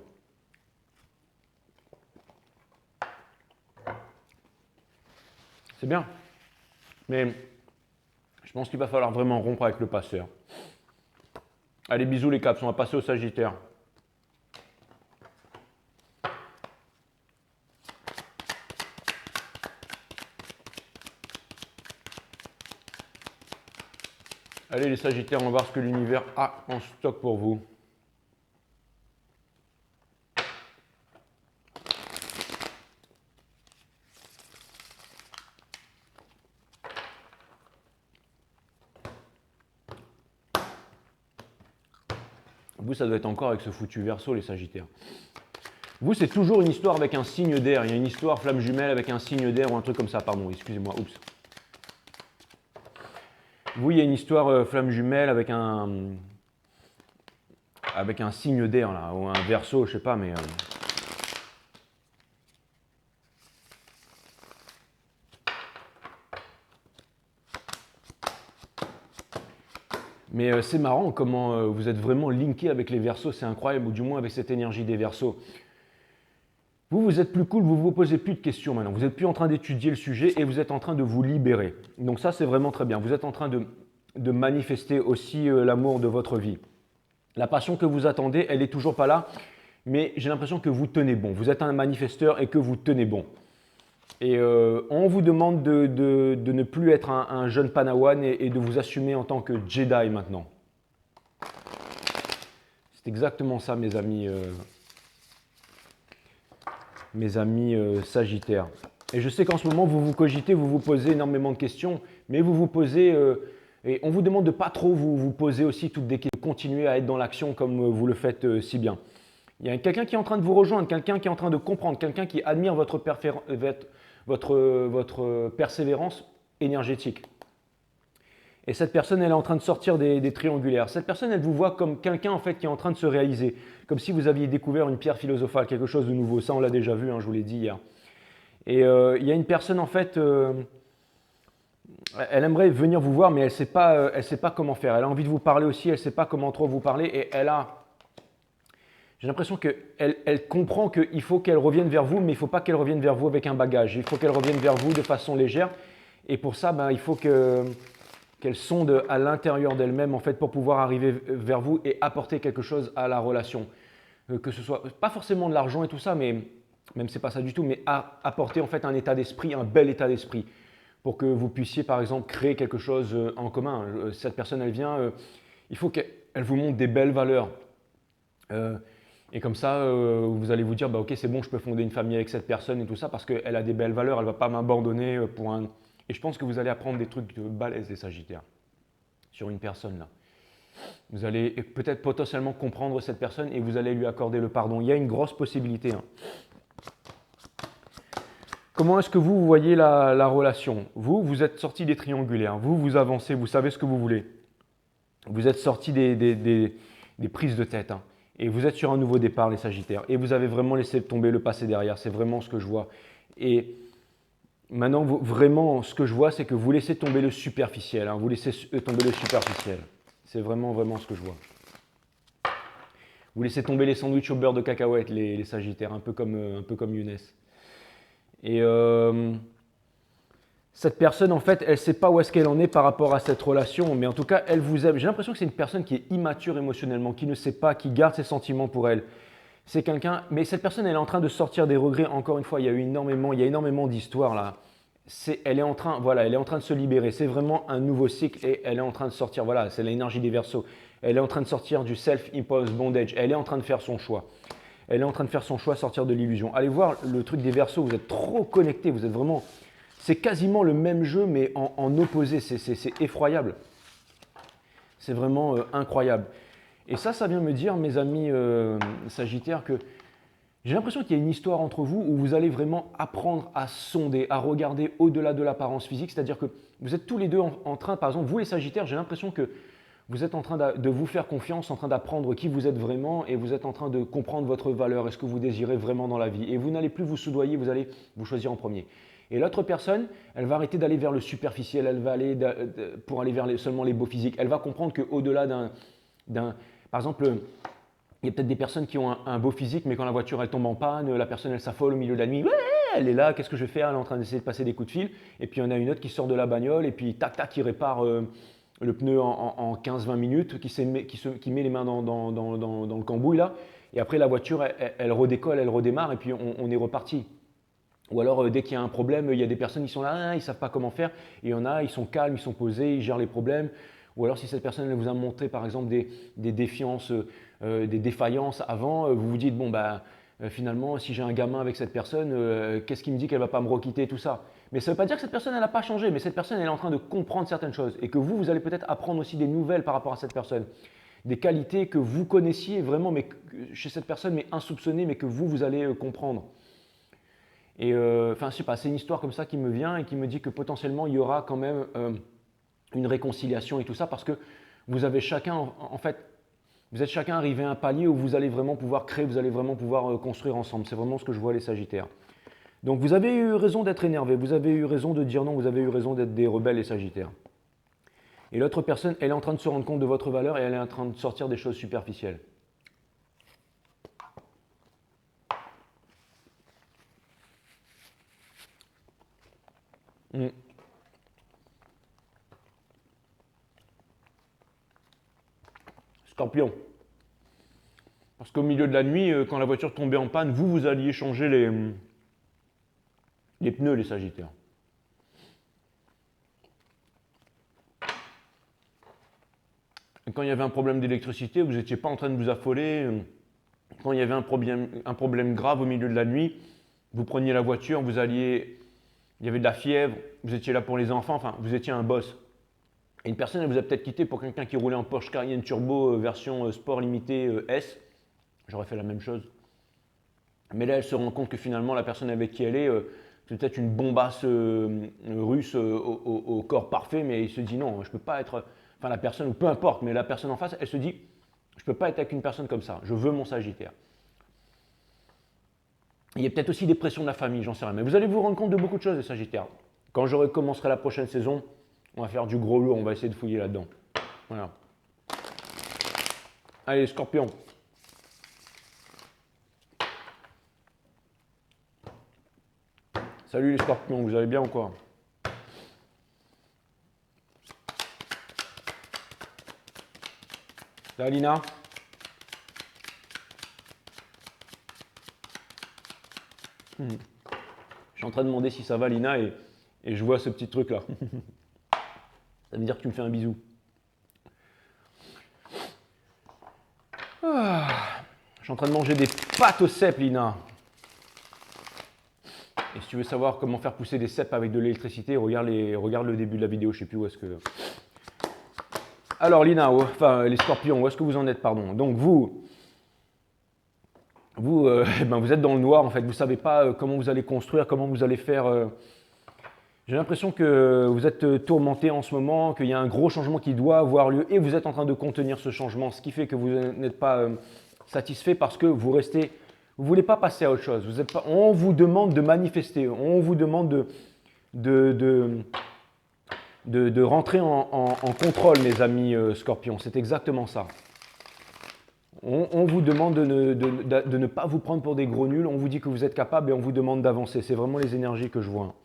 C'est bien, mais je pense qu'il va falloir vraiment rompre avec le passeur. Allez, bisous les Caps, on va passer au Sagittaire. Allez les Sagittaires, on va voir ce que l'univers a en stock pour vous. Vous, ça doit être encore avec ce foutu Verseau, les Sagittaires. Vous, c'est toujours une histoire avec un signe d'air. Il y a une histoire flamme jumelle avec un signe d'air ou un truc comme ça. Pardon, excusez-moi. Oups. Vous, il y a une histoire flamme jumelle avec un signe d'air, là, ou un Verseau, je sais pas, mais... Mais c'est marrant comment vous êtes vraiment linké avec les Verseaux, c'est incroyable, ou du moins avec cette énergie des Verseaux. Vous, vous êtes plus cool, vous ne vous posez plus de questions maintenant. Vous n'êtes plus en train d'étudier le sujet et vous êtes en train de vous libérer. Donc ça, c'est vraiment très bien. Vous êtes en train de manifester aussi l'amour de votre vie. La passion que vous attendez, elle n'est toujours pas là, mais j'ai l'impression que vous tenez bon. Vous êtes un manifesteur et que vous tenez bon. Et on vous demande de ne plus être un jeune Padawan et de vous assumer en tant que Jedi maintenant. C'est exactement ça, mes amis Sagittaires. Et je sais qu'en ce moment, vous vous cogitez, vous vous posez énormément de questions, mais vous vous posez, et on vous demande de pas trop vous poser aussi toutes des questions, continuer à être dans l'action comme vous le faites si bien. Il y a quelqu'un qui est en train de vous rejoindre, quelqu'un qui est en train de comprendre, quelqu'un qui admire votre persévérance énergétique. Et cette personne, elle est en train de sortir des triangulaires. Cette personne, elle vous voit comme quelqu'un en fait qui est en train de se réaliser, comme si vous aviez découvert une pierre philosophale, quelque chose de nouveau. Ça, on l'a déjà vu, hein, je vous l'ai dit hier. Et il y a une personne en fait, elle aimerait venir vous voir, mais elle ne sait pas comment faire. Elle a envie de vous parler aussi, elle ne sait pas comment trop vous parler, et j'ai l'impression qu'elle comprend qu'il faut qu'elle revienne vers vous, mais il ne faut pas qu'elle revienne vers vous avec un bagage. Il faut qu'elle revienne vers vous de façon légère. Et pour ça, il faut qu'elle sonde à l'intérieur d'elle-même en fait, pour pouvoir arriver vers vous et apporter quelque chose à la relation. Que ce soit, pas forcément de l'argent et tout ça, mais même c'est pas ça du tout, mais apporter en fait un état d'esprit, un bel état d'esprit. Pour que vous puissiez par exemple créer quelque chose en commun. Cette personne, elle vient, il faut qu'elle vous montre des belles valeurs. Et comme ça, vous allez vous dire, ok, c'est bon, je peux fonder une famille avec cette personne et tout ça parce qu'elle a des belles valeurs, elle ne va pas m'abandonner pour un... Et je pense que vous allez apprendre des trucs balèzes des Sagittaires sur une personne là. Vous allez peut-être potentiellement comprendre cette personne et vous allez lui accorder le pardon. Il y a une grosse possibilité. Hein. Comment est-ce que vous voyez la relation? Vous êtes sorti des triangulaires, vous avancez, vous savez ce que vous voulez. Vous êtes sorti des prises de tête. Hein. Et vous êtes sur un nouveau départ, les Sagittaires. Et vous avez vraiment laissé tomber le passé derrière. C'est vraiment ce que je vois. Et maintenant, vraiment, ce que je vois, c'est que vous laissez tomber le superficiel. Hein. Vous laissez tomber le superficiel. C'est vraiment, vraiment ce que je vois. Vous laissez tomber les sandwichs au beurre de cacahuète, les Sagittaires, un peu comme Younes. Et cette personne, en fait, elle ne sait pas où est-ce qu'elle en est par rapport à cette relation, mais en tout cas, elle vous aime. J'ai l'impression que c'est une personne qui est immature émotionnellement, qui ne sait pas, qui garde ses sentiments pour elle. C'est quelqu'un, mais cette personne, elle est en train de sortir des regrets. Encore une fois, il y a énormément d'histoires là. Elle est en train de se libérer. C'est vraiment un nouveau cycle et elle est en train de sortir. Voilà, c'est l'énergie des Verseaux. Elle est en train de sortir du self-imposed bondage. Elle est en train de faire son choix. Elle est en train de faire son choix, sortir de l'illusion. Allez voir le truc des Verseaux, vous êtes trop connectés, vous êtes vraiment… C'est quasiment le même jeu, mais en opposé. C'est effroyable. C'est vraiment incroyable. Et ça vient me dire, mes amis Sagittaires, que j'ai l'impression qu'il y a une histoire entre vous où vous allez vraiment apprendre à sonder, à regarder au-delà de l'apparence physique. C'est-à-dire que vous êtes tous les deux en train, par exemple, vous les Sagittaires, j'ai l'impression que vous êtes en train de vous faire confiance, en train d'apprendre qui vous êtes vraiment et vous êtes en train de comprendre votre valeur et ce que vous désirez vraiment dans la vie. Et vous n'allez plus vous soudoyer, vous allez vous choisir en premier. Et l'autre personne, elle va arrêter d'aller vers le superficiel, elle va aller pour aller vers seulement les beaux physiques. Elle va comprendre qu'au-delà par exemple, il y a peut-être des personnes qui ont un beau physique, mais quand la voiture elle tombe en panne, la personne elle s'affole au milieu de la nuit. Ouais, elle est là, qu'est-ce que je vais faire? Elle est en train d'essayer de passer des coups de fil. Et puis il y en a une autre qui sort de la bagnole et puis tac tac, qui répare le pneu en 15-20 minutes, qui met les mains dans le cambouis là. Et après la voiture elle redécolle, elle redémarre et puis on est reparti. Ou alors, dès qu'il y a un problème, il y a des personnes qui sont là, ils ne savent pas comment faire. Et il y en a, ils sont calmes, ils sont posés, ils gèrent les problèmes. Ou alors, si cette personne elle vous a montré, par exemple, des défiances, des défaillances avant, vous vous dites, bon, bah, finalement, si j'ai un gamin avec cette personne, qu'est-ce qui me dit qu'elle ne va pas me requitter, tout ça. Mais ça ne veut pas dire que cette personne, elle n'a pas changé, mais cette personne, elle est en train de comprendre certaines choses. Et que vous allez peut-être apprendre aussi des nouvelles par rapport à cette personne. Des qualités que vous connaissiez vraiment mais, chez cette personne, mais insoupçonnées, mais que vous allez comprendre. Et enfin, je sais pas, c'est une histoire comme ça qui me vient et qui me dit que potentiellement il y aura quand même une réconciliation et tout ça parce que vous avez chacun, en fait, vous êtes chacun arrivé à un palier où vous allez vraiment pouvoir créer, vous allez vraiment pouvoir construire ensemble. C'est vraiment ce que je vois les Sagittaires. Donc vous avez eu raison d'être énervé, vous avez eu raison de dire non, vous avez eu raison d'être des rebelles les Sagittaires. Et l'autre personne, elle est en train de se rendre compte de votre valeur et elle est en train de sortir des choses superficielles. Scorpion. Parce qu'au milieu de la nuit, quand la voiture tombait en panne, vous alliez changer les pneus, les Sagittaires. Et quand il y avait un problème d'électricité, vous n'étiez pas en train de vous affoler. Quand il y avait un problème grave au milieu de la nuit, vous preniez la voiture, il y avait de la fièvre, vous étiez là pour les enfants, enfin, vous étiez un boss. Et une personne, elle vous a peut-être quitté pour quelqu'un qui roulait en Porsche Cayenne Turbo version sport limité S. J'aurais fait la même chose. Mais là, elle se rend compte que finalement, la personne avec qui elle est, c'est peut-être une bombasse russe au corps parfait, mais il se dit non, je ne peux pas être… Enfin, la personne, ou peu importe, mais la personne en face, elle se dit, je ne peux pas être avec une personne comme ça, je veux mon Sagittaire. Il y a peut-être aussi des pressions de la famille, j'en sais rien. Mais vous allez vous rendre compte de beaucoup de choses, les Sagittaires. Quand je recommencerai la prochaine saison, on va faire du gros lourd, on va essayer de fouiller là-dedans. Voilà. Allez, Scorpion. Salut les Scorpions, vous allez bien ou quoi? Ça va, Lina? Je suis en train de demander si ça va, Lina, et je vois ce petit truc-là. Ça veut dire que tu me fais un bisou. Ah, je suis en train de manger des pâtes aux cèpes, Lina. Et si tu veux savoir comment faire pousser des cèpes avec de l'électricité, regarde le début de la vidéo, je ne sais plus où est-ce que… Alors Lina, enfin les Scorpions, où est-ce que vous en êtes, pardon? Donc vous êtes dans le noir en fait, vous ne savez pas comment vous allez construire, comment vous allez faire… J'ai l'impression que vous êtes tourmenté en ce moment, qu'il y a un gros changement qui doit avoir lieu et vous êtes en train de contenir ce changement, ce qui fait que vous n'êtes pas satisfait parce que vous restez… Vous ne voulez pas passer à autre chose. On vous demande de manifester, on vous demande de rentrer en contrôle, mes amis Scorpions. C'est exactement ça. On vous demande de ne pas vous prendre pour des gros nuls. On vous dit que vous êtes capable et on vous demande d'avancer. C'est vraiment les énergies que je vois.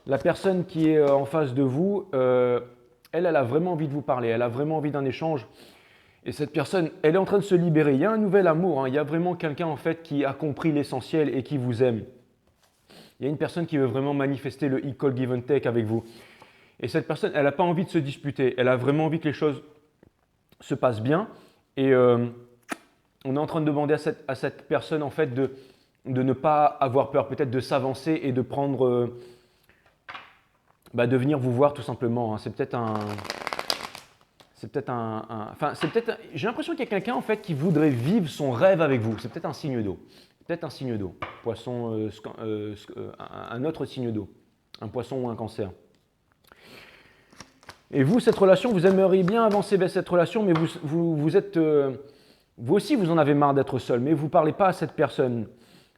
La personne qui est en face de vous, elle a vraiment envie de vous parler. Elle a vraiment envie d'un échange. Et cette personne, elle est en train de se libérer. Il y a un nouvel amour. Il y a vraiment quelqu'un en fait qui a compris l'essentiel et qui vous aime. Il y a une personne qui veut vraiment manifester le equal give and take avec vous. Et cette personne, elle n'a pas envie de se disputer. Elle a vraiment envie que les choses se passe bien. Et on est en train de demander à cette personne en fait de ne pas avoir peur, peut-être de s'avancer et de prendre, de venir vous voir tout simplement, hein. J'ai l'impression qu'il y a quelqu'un en fait qui voudrait vivre son rêve avec vous. C'est peut-être un signe d'eau. Peut-être un signe d'eau. Poisson, un autre signe d'eau. Un poisson ou un cancer. Et vous, cette relation, vous aimeriez bien avancer vers cette relation, mais vous êtes, vous aussi, vous en avez marre d'être seul, mais vous ne parlez pas à cette personne.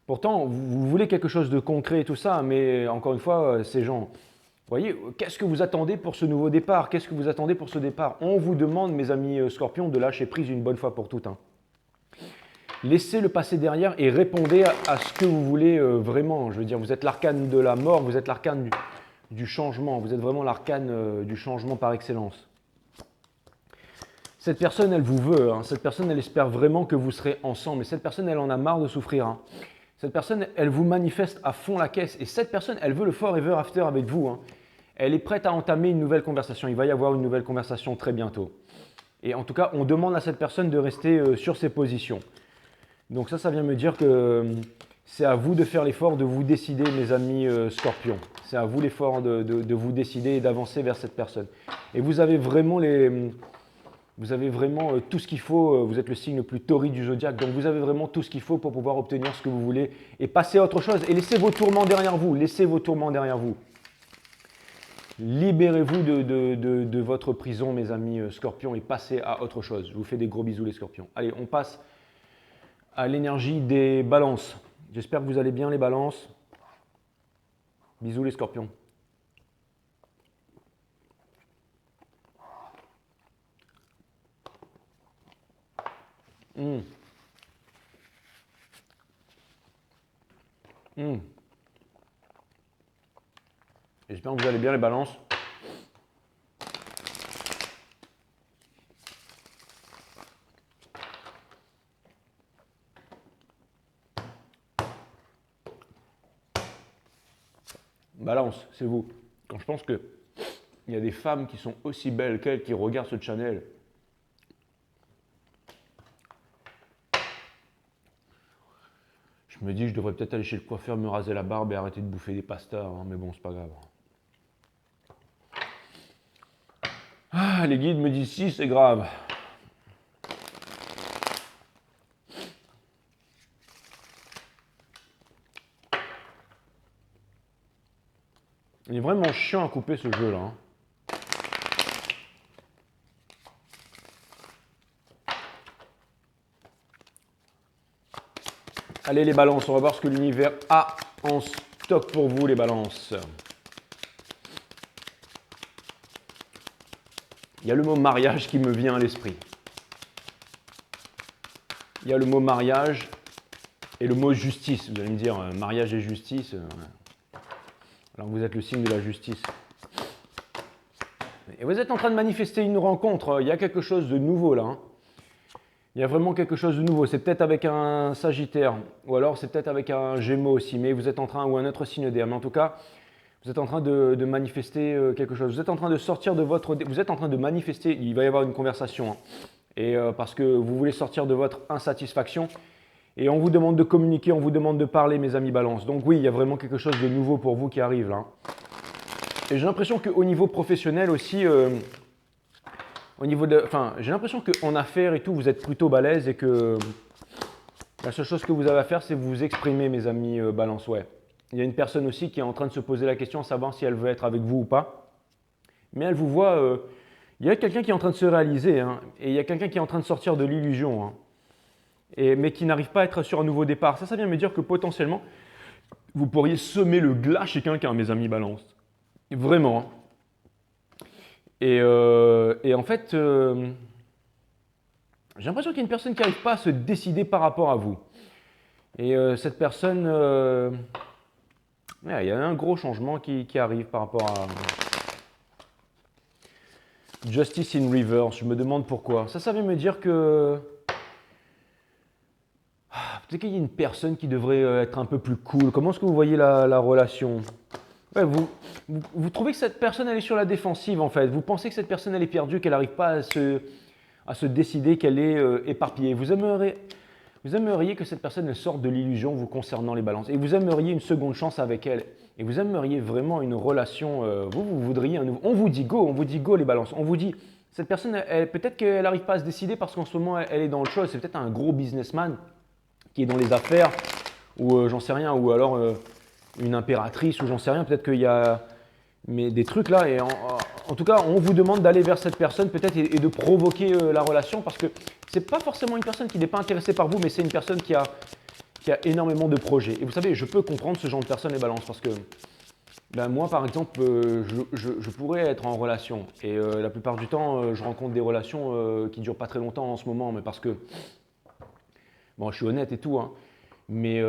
Pourtant, vous voulez quelque chose de concret et tout ça, mais encore une fois, ces gens, vous voyez, qu'est-ce que vous attendez pour ce nouveau départ? Qu'est-ce que vous attendez pour ce départ? On vous demande, mes amis scorpions, de lâcher prise une bonne fois pour toutes, hein. Laissez le passé derrière et répondez à ce que vous voulez vraiment. Je veux dire, vous êtes l'arcane de la mort, vous êtes l'arcane du changement, vous êtes vraiment l'arcane du changement par excellence. Cette personne, elle vous veut, hein. Cette personne, elle espère vraiment que vous serez ensemble. Et cette personne, elle en a marre de souffrir, hein. Cette personne, elle vous manifeste à fond la caisse. Et cette personne, elle veut le forever after avec vous, hein. Elle est prête à entamer une nouvelle conversation. Il va y avoir une nouvelle conversation très bientôt. Et en tout cas, on demande à cette personne de rester sur ses positions. Donc ça vient me dire que c'est à vous de faire l'effort de vous décider, mes amis scorpions. C'est à vous l'effort de vous décider et d'avancer vers cette personne. Et vous avez vraiment tout ce qu'il faut. Vous êtes le signe le plus tauride du zodiaque. Donc vous avez vraiment tout ce qu'il faut pour pouvoir obtenir ce que vous voulez et passer à autre chose. Et laissez vos tourments derrière vous. Laissez vos tourments derrière vous. Libérez-vous de votre prison, mes amis scorpions, et passez à autre chose. Je vous fais des gros bisous, les scorpions. Allez, on passe à l'énergie des balances. J'espère que vous allez bien, les balances. Bisous, les scorpions. J'espère que vous allez bien, les balances. Balance, c'est vous. Quand je pense qu'il y a des femmes qui sont aussi belles qu'elles qui regardent ce channel, je me dis que je devrais peut-être aller chez le coiffeur, me raser la barbe et arrêter de bouffer des pastas, hein, mais bon, c'est pas grave. Ah, les guides me disent si, c'est grave. Il est vraiment chiant à couper ce jeu-là, hein. Allez les balances, on va voir ce que l'univers a en stock pour vous, les balances. Il y a le mot mariage qui me vient à l'esprit. Il y a le mot mariage et le mot justice. Vous allez me dire, mariage et justice. Alors vous êtes le signe de la justice. Et vous êtes en train de manifester une rencontre. Il y a quelque chose de nouveau là, hein. Il y a vraiment quelque chose de nouveau. C'est peut-être avec un Sagittaire, ou alors c'est peut-être avec un Gémeaux aussi, mais vous êtes en train, ou un autre signe d'air. Mais en tout cas, vous êtes en train de manifester quelque chose. Vous êtes en train de sortir de votre... Vous êtes en train de manifester, il va y avoir une conversation, hein. Et parce que vous voulez sortir de votre insatisfaction. Et on vous demande de communiquer, on vous demande de parler, mes amis balance. Donc oui, il y a vraiment quelque chose de nouveau pour vous qui arrive là. Et j'ai l'impression qu'au niveau professionnel aussi... j'ai l'impression qu'en affaires et tout, vous êtes plutôt balèze et que la seule chose que vous avez à faire, c'est vous exprimer, mes amis balance. Ouais. Il y a une personne aussi qui est en train de se poser la question, à savoir si elle veut être avec vous ou pas. Mais elle vous voit, il y a quelqu'un qui est en train de se réaliser, hein, et il y a quelqu'un qui est en train de sortir de l'illusion, hein, mais qui n'arrive pas à être sur un nouveau départ. Ça vient me dire que potentiellement, vous pourriez semer le glas chez quelqu'un, mes amis balance. Vraiment, hein. Et en fait, j'ai l'impression qu'il y a une personne qui n'arrive pas à se décider par rapport à vous. Et cette personne, il y a un gros changement qui arrive par rapport à Justice in Reverse. Je me demande pourquoi. Ça vient me dire que peut-être qu'il y a une personne qui devrait être un peu plus cool. Comment est-ce que vous voyez la relation? Ouais, vous trouvez que cette personne elle est sur la défensive en fait. Vous pensez que cette personne elle est perdue, qu'elle n'arrive pas à se décider qu'elle est éparpillée. Vous aimeriez que cette personne elle sorte de l'illusion vous concernant les balances. Et vous aimeriez une seconde chance avec elle. Et vous aimeriez vraiment une relation. Vous voudriez un nouveau. On vous dit go les balances. On vous dit, cette personne, peut-être qu'elle n'arrive pas à se décider parce qu'en ce moment, elle est dans le show. C'est peut-être un gros businessman qui est dans les affaires, ou j'en sais rien, ou alors une impératrice, ou j'en sais rien. Peut-être qu'il y a des trucs là. Et en tout cas, on vous demande d'aller vers cette personne peut-être et de provoquer la relation parce que c'est pas forcément une personne qui n'est pas intéressée par vous, mais c'est une personne qui a énormément de projets. Et vous savez, je peux comprendre ce genre de personnes les balances parce que ben moi, par exemple, je pourrais être en relation et la plupart du temps, je rencontre des relations qui durent pas très longtemps en ce moment, mais parce que, bon, je suis honnête et tout, hein, mais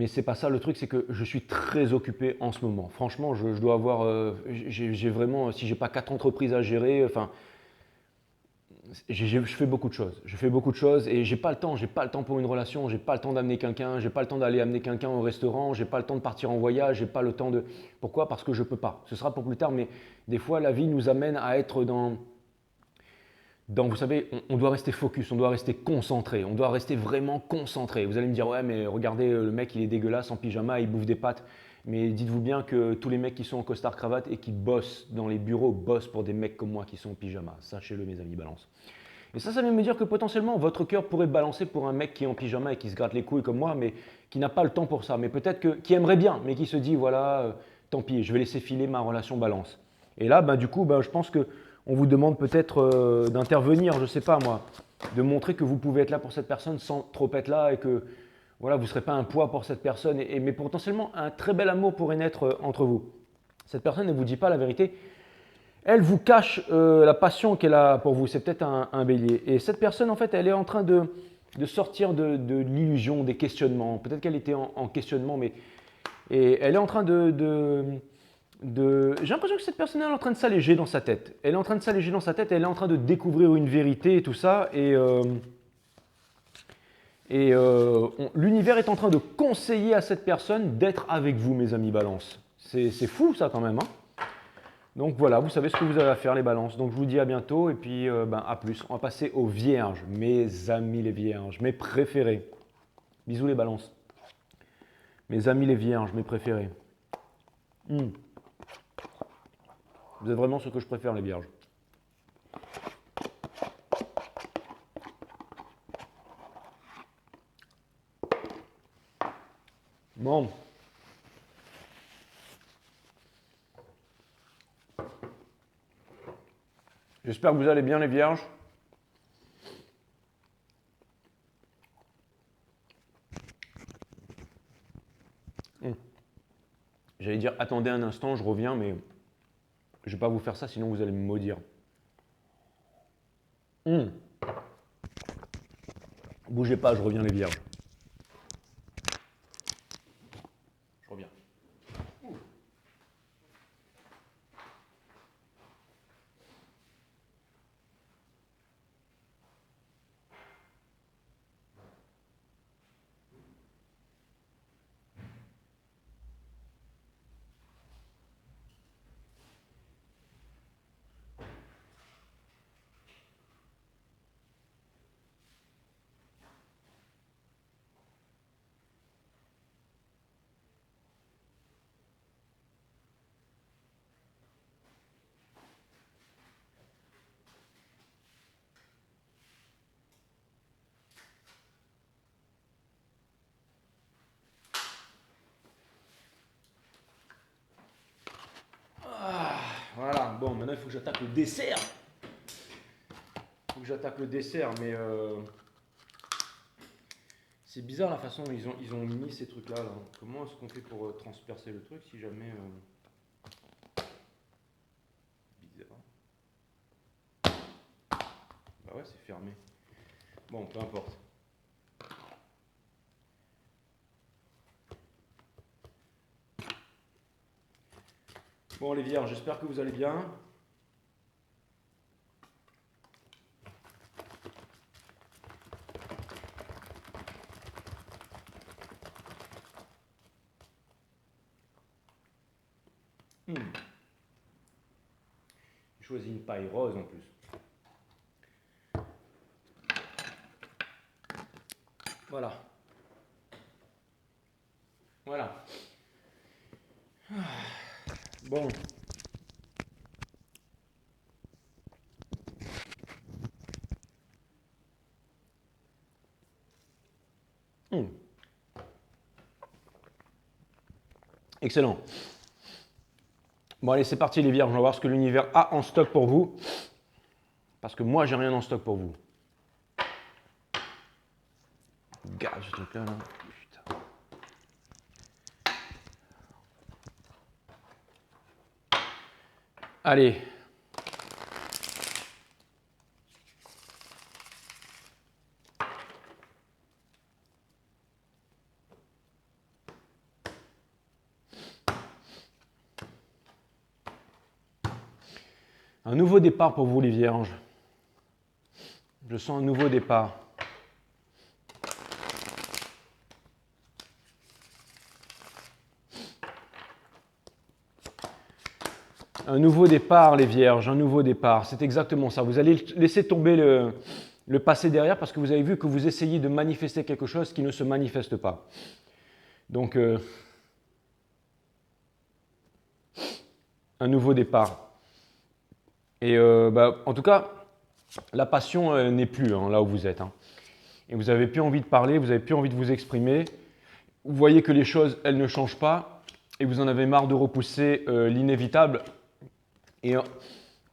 c'est pas ça le truc, c'est que je suis très occupé en ce moment. Franchement, je dois avoir, j'ai vraiment, si j'ai pas 4 entreprises à gérer, enfin, je fais beaucoup de choses. Je fais beaucoup de choses et j'ai pas le temps. J'ai pas le temps pour une relation. J'ai pas le temps d'amener quelqu'un. J'ai pas le temps d'aller amener quelqu'un au restaurant. J'ai pas le temps de partir en voyage. J'ai pas le temps de. Pourquoi? Parce que je peux pas. Ce sera pour plus tard. Mais des fois, la vie nous amène à être vous savez, on doit rester focus. On doit rester concentré. On doit rester vraiment concentré. Vous allez me dire, ouais, mais regardez, le mec, il est dégueulasse en pyjama, il bouffe des pâtes. Mais dites-vous bien que tous les mecs qui sont en costard cravate et qui bossent dans les bureaux bossent pour des mecs comme moi qui sont en pyjama. Sachez-le, mes amis, balance. Et ça vient me dire que potentiellement, votre cœur pourrait balancer pour un mec qui est en pyjama et qui se gratte les couilles comme moi, mais qui n'a pas le temps pour ça. Mais peut-être qui aimerait bien, mais qui se dit, voilà, tant pis, je vais laisser filer ma relation balance. Et là, du coup, je pense qu'on vous demande peut-être d'intervenir, je ne sais pas moi, de montrer que vous pouvez être là pour cette personne sans trop être là et que voilà, vous ne serez pas un poids pour cette personne. Mais potentiellement, un très bel amour pourrait naître entre vous. Cette personne ne vous dit pas la vérité. Elle vous cache la passion qu'elle a pour vous. C'est peut-être un bélier. Et cette personne, en fait, elle est en train de sortir de l'illusion, des questionnements. Peut-être qu'elle était en questionnement, mais et elle est en train j'ai l'impression que cette personne est en train de s'alléger dans sa tête. Elle est en train de s'alléger dans sa tête, elle est en train de découvrir une vérité et tout ça. L'univers est en train de conseiller à cette personne d'être avec vous, mes amis balance. C'est fou ça quand même, hein. Donc voilà, vous savez ce que vous avez à faire les balances. Donc je vous dis à bientôt et puis à plus. On va passer aux vierges, mes amis les vierges, mes préférés. Bisous les balances. Mes amis les vierges, mes préférés. Vous êtes vraiment ce que je préfère les vierges. Bon. J'espère que vous allez bien les vierges. J'allais dire attendez un instant, je reviens, mais je ne vais pas vous faire ça, sinon vous allez me maudire. Bougez pas, je reviens les vierges. Je reviens. Voilà, bon, maintenant il faut que j'attaque le dessert. Il faut que j'attaque le dessert, mais c'est bizarre la façon dont ils ont mis ces trucs-là. Là. Comment est-ce qu'on fait pour transpercer le truc si jamais... Bizarre. Bah ouais, c'est fermé. Bon, peu importe. Bon les vierges, j'espère que vous allez bien. J'ai choisi une paille rose en plus. Voilà. Voilà. Bon. Excellent. Bon, allez, c'est parti les vierges. On va voir ce que l'univers a en stock pour vous. Parce que moi, j'ai rien en stock pour vous. Regarde ce truc-là. Là. Putain. Allez. Un nouveau départ pour vous les vierges. Je sens un nouveau départ. Un nouveau départ les vierges, un nouveau départ. C'est exactement ça. Vous allez laisser tomber le passé derrière parce que vous avez vu que vous essayez de manifester quelque chose qui ne se manifeste pas. Donc, un nouveau départ. Et en tout cas, la passion n'est plus là où vous êtes. Et vous n'avez plus envie de parler, vous n'avez plus envie de vous exprimer. Vous voyez que les choses, elles ne changent pas. Et vous en avez marre de repousser l'inévitable. Et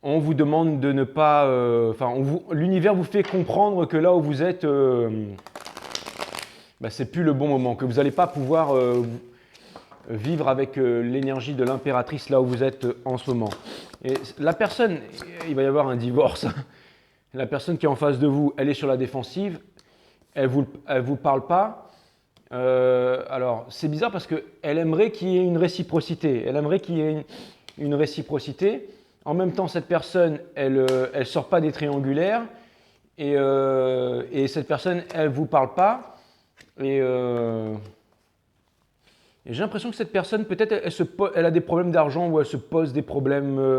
on vous demande de ne pas... l'univers vous fait comprendre que là où vous êtes, c'est plus le bon moment. Que vous n'allez pas pouvoir vivre avec l'énergie de l'impératrice là où vous êtes en ce moment. Et la personne, il va y avoir un divorce. La personne qui est en face de vous, elle est sur la défensive. Elle vous parle pas. Alors, c'est bizarre parce qu'elle aimerait qu'il y ait une réciprocité. Elle aimerait qu'il y ait une réciprocité. En même temps, cette personne, elle sort pas des triangulaires. Et cette personne, elle vous parle pas. Et j'ai l'impression que cette personne, peut-être, elle a des problèmes d'argent ou elle se pose des problèmes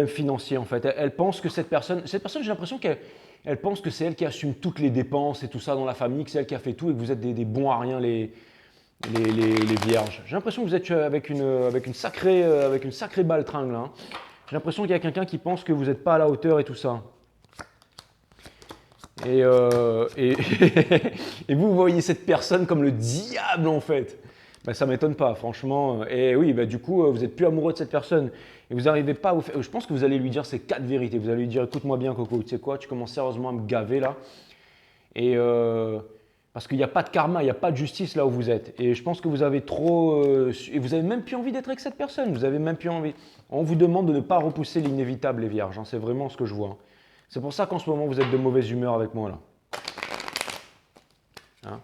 financiers, en fait. Elle pense que cette personne, j'ai l'impression qu'elle pense que c'est elle qui assume toutes les dépenses et tout ça dans la famille, que c'est elle qui a fait tout et que vous êtes des bons à rien, les vierges. J'ai l'impression que vous êtes avec une sacrée baltringue, là. J'ai l'impression qu'il y a quelqu'un qui pense que vous n'êtes pas à la hauteur et tout ça. Et, et vous voyez cette personne comme le diable, en fait. Ça ne m'étonne pas, franchement. Et oui, du coup, vous n'êtes plus amoureux de cette personne. Et vous n'arrivez pas à vous faire... Je pense que vous allez lui dire ces 4 vérités. Vous allez lui dire, écoute-moi bien, Coco, tu sais quoi, tu commences sérieusement à me gaver là. Et parce qu'il n'y a pas de karma, il n'y a pas de justice là où vous êtes. Et je pense que vous avez trop... et vous n'avez même plus envie d'être avec cette personne. Vous avez même plus envie... On vous demande de ne pas repousser l'inévitable, les vierges. C'est vraiment ce que je vois. C'est pour ça qu'en ce moment, vous êtes de mauvaise humeur avec moi là.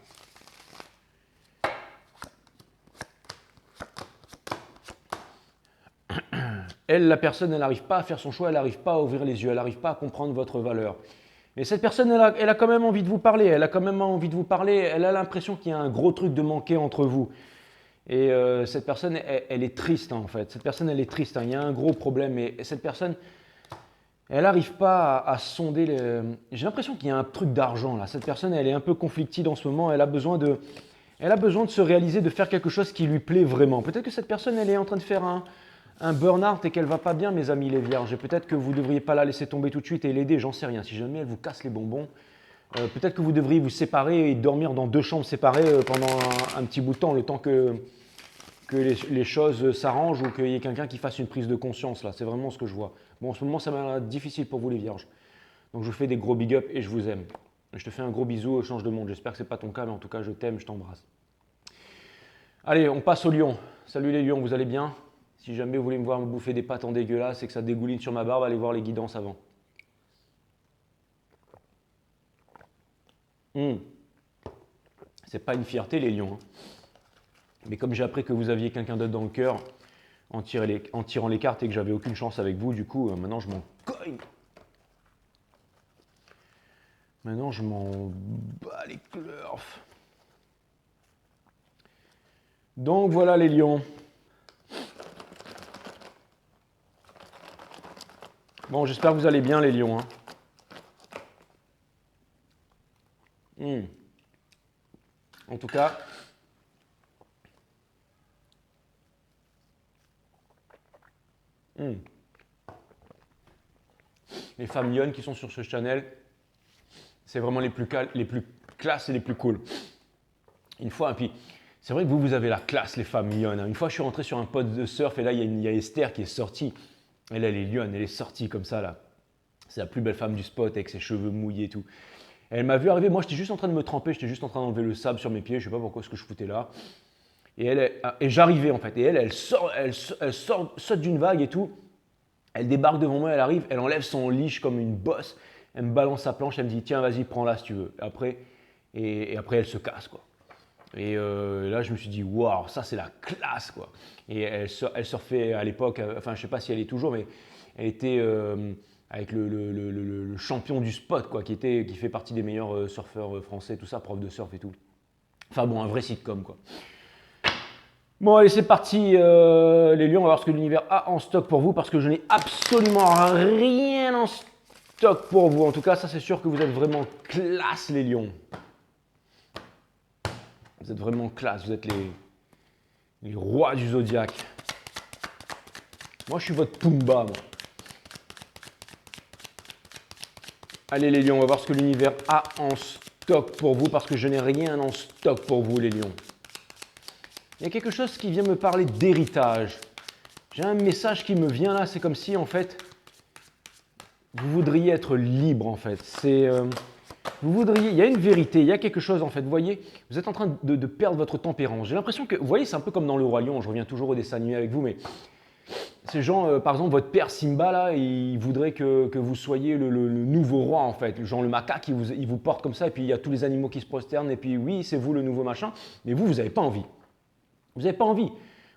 Elle, la personne, elle n'arrive pas à faire son choix, elle n'arrive pas à ouvrir les yeux, elle n'arrive pas à comprendre votre valeur. Mais cette personne, elle a quand même envie de vous parler, elle a l'impression qu'il y a un gros truc de manqué entre vous. Et cette personne, elle est triste en fait. Cette personne, elle est triste, il y a un gros problème. Et cette personne, elle n'arrive pas à sonder. J'ai l'impression qu'il y a un truc d'argent là. Cette personne, elle est un peu conflictive en ce moment, elle a besoin de se réaliser, de faire quelque chose qui lui plaît vraiment. Peut-être que cette personne, elle est en train de faire un burn-out et qu'elle va pas bien, mes amis les vierges. Et peut-être que vous ne devriez pas la laisser tomber tout de suite et l'aider, j'en sais rien. Si jamais elle vous casse les bonbons, peut-être que vous devriez vous séparer et dormir dans 2 chambres séparées pendant un petit bout de temps, le temps que les choses s'arrangent ou qu'il y ait quelqu'un qui fasse une prise de conscience. Là, c'est vraiment ce que je vois. Bon, en ce moment, ça m'a l'air difficile pour vous les vierges. Donc je vous fais des gros big up et je vous aime. Je te fais un gros bisou, change de monde. J'espère que ce n'est pas ton cas, mais en tout cas, je t'aime, je t'embrasse. Allez, on passe aux lions. Salut les lions, vous allez bien? Si jamais vous voulez me voir me bouffer des pâtes en dégueulasse et que ça dégouline sur ma barbe, allez voir les guidances avant. C'est pas une fierté les lions. Mais comme j'ai appris que vous aviez quelqu'un d'autre dans le cœur en tirant les cartes et que j'avais aucune chance avec vous, du coup, maintenant je m'en cogne. Maintenant je m'en bats les clefs. Donc voilà les lions. Bon, j'espère que vous allez bien les lions. tout cas, les femmes lionnes qui sont sur ce channel, c'est vraiment les plus classes et les plus cool. Une fois, et puis c'est vrai que vous avez la classe, les femmes lionnes. Une fois, je suis rentré sur un pod de surf et là, il y a Esther qui est sortie. Elle est lionne, elle est sortie comme ça là. C'est la plus belle femme du spot avec ses cheveux mouillés et tout. Elle m'a vu arriver, moi j'étais juste en train de me tremper, j'étais juste en train d'enlever le sable sur mes pieds, je ne sais pas pourquoi ce que je foutais là. Et j'arrivais en fait, et elle saute d'une vague et tout. Elle débarque devant moi, elle arrive, elle enlève son leash comme une bosse, elle me balance sa planche, elle me dit tiens vas-y prends-la si tu veux. Et après elle se casse quoi. Et là je me suis dit waouh ça c'est la classe quoi. Et elle surfait à l'époque, enfin je ne sais pas si elle est toujours, mais elle était avec le champion du spot quoi, qui fait partie des meilleurs surfeurs français, tout ça, prof de surf et tout. Enfin bon, un vrai sitcom quoi. Bon allez c'est parti les lions, on va voir ce que l'univers a en stock pour vous parce que je n'ai absolument rien en stock pour vous. En tout cas ça c'est sûr que vous êtes vraiment classe les lions. Vous êtes vraiment classe, vous êtes les rois du zodiaque. Moi je suis votre Pumba moi. Allez les lions, on va voir ce que l'univers a en stock pour vous parce que je n'ai rien en stock pour vous les lions. Il y a quelque chose qui vient me parler d'héritage. J'ai un message qui me vient là, c'est comme si en fait, vous voudriez être libre en fait. Il y a une vérité, il y a quelque chose en fait. Vous voyez, vous êtes en train de perdre votre tempérance. J'ai l'impression que, vous voyez, c'est un peu comme dans Le Roi Lion, je reviens toujours au dessin animé avec vous, mais ces gens, par exemple, votre père Simba là, il voudrait que vous soyez le nouveau roi en fait. Genre le macaque, il vous porte comme ça, et puis il y a tous les animaux qui se prosternent, et puis oui, c'est vous le nouveau machin, mais vous n'avez pas envie. Vous n'avez pas envie.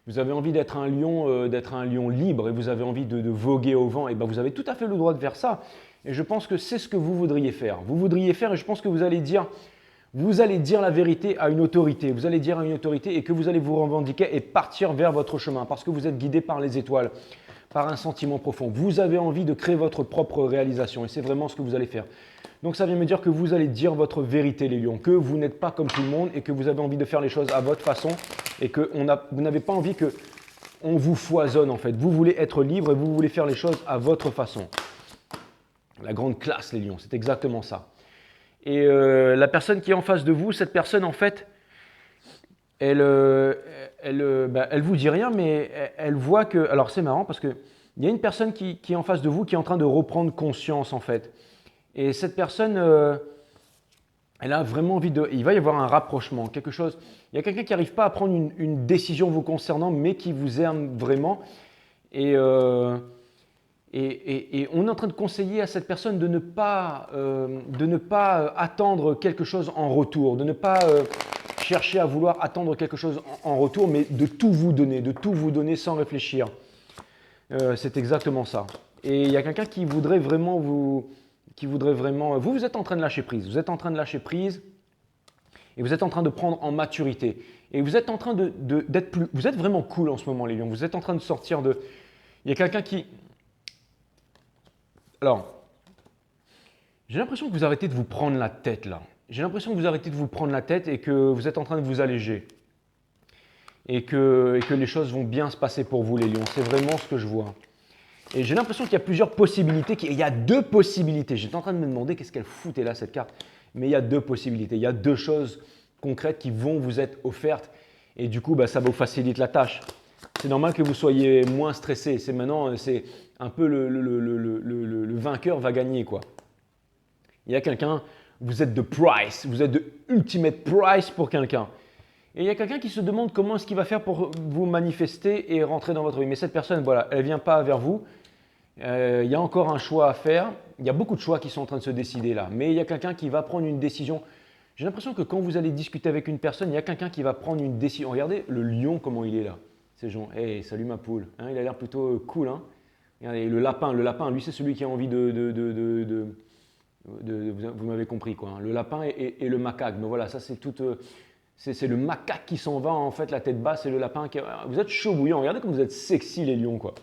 Vous avez envie d'être un lion libre et vous avez envie de voguer au vent. Et ben vous avez tout à fait le droit de faire ça. Et je pense que c'est ce que vous voudriez faire. Vous voudriez faire et je pense que vous allez dire la vérité à une autorité. Vous allez dire à une autorité et que vous allez vous revendiquer et partir vers votre chemin parce que vous êtes guidé par les étoiles, par un sentiment profond. Vous avez envie de créer votre propre réalisation et c'est vraiment ce que vous allez faire. Donc ça vient me dire que vous allez dire votre vérité les lions, que vous n'êtes pas comme tout le monde et que vous avez envie de faire les choses à votre façon et que vous n'avez pas envie qu'on vous foisonne en fait. Vous voulez être libre et vous voulez faire les choses à votre façon. La grande classe les lions, c'est exactement ça. Et la personne qui est en face de vous, cette personne en fait, elle vous dit rien mais elle voit que… Alors c'est marrant parce qu'il y a une personne qui est en face de vous qui est en train de reprendre conscience en fait. Et cette personne, elle a vraiment envie de… Il va y avoir un rapprochement, quelque chose. Il y a quelqu'un qui n'arrive pas à prendre une décision vous concernant, mais qui vous aime vraiment. Et on est en train de conseiller à cette personne de ne pas attendre quelque chose en retour, de ne pas chercher à vouloir attendre quelque chose en retour, mais de tout vous donner sans réfléchir. C'est exactement ça. Et il y a quelqu'un qui voudrait vraiment vous êtes en train de lâcher prise. Vous êtes en train de lâcher prise et vous êtes en train de prendre en maturité. Et vous êtes en train d'être plus… Vous êtes vraiment cool en ce moment, les lions. Vous êtes en train de sortir de… Il y a quelqu'un qui… Alors, j'ai l'impression que vous arrêtez de vous prendre la tête là. J'ai l'impression que vous arrêtez de vous prendre la tête et que vous êtes en train de vous alléger. Et que les choses vont bien se passer pour vous, les lions. C'est vraiment ce que je vois. Et j'ai l'impression qu'il y a plusieurs possibilités. Il y a deux possibilités. J'étais en train de me demander qu'est-ce qu'elle foutait là, cette carte. Mais il y a deux possibilités. Il y a deux choses concrètes qui vont vous être offertes. Et du coup, ça vous facilite la tâche. C'est normal que vous soyez moins stressé. C'est un peu le vainqueur va gagner, quoi. Il y a quelqu'un, vous êtes de price. Vous êtes de ultimate price pour quelqu'un. Et il y a quelqu'un qui se demande comment est-ce qu'il va faire pour vous manifester et rentrer dans votre vie. Mais cette personne, voilà, elle ne vient pas vers vous. Il y a encore un choix à faire. Il y a beaucoup de choix qui sont en train de se décider là. Mais il y a quelqu'un qui va prendre une décision. J'ai l'impression que quand vous allez discuter avec une personne, il y a quelqu'un qui va prendre une décision. Regardez le lion, comment il est là. C'est genre, hey, salut ma poule. Hein, il a l'air plutôt cool. Hein. Regardez, le lapin, lui, c'est celui qui a envie vous m'avez compris quoi. Hein. Le lapin et le macaque. Mais voilà, ça c'est tout… c'est le macaque qui s'en va en fait, la tête basse, et le lapin qui… Vous êtes chaud bouillant. Regardez comme vous êtes sexy les lions quoi.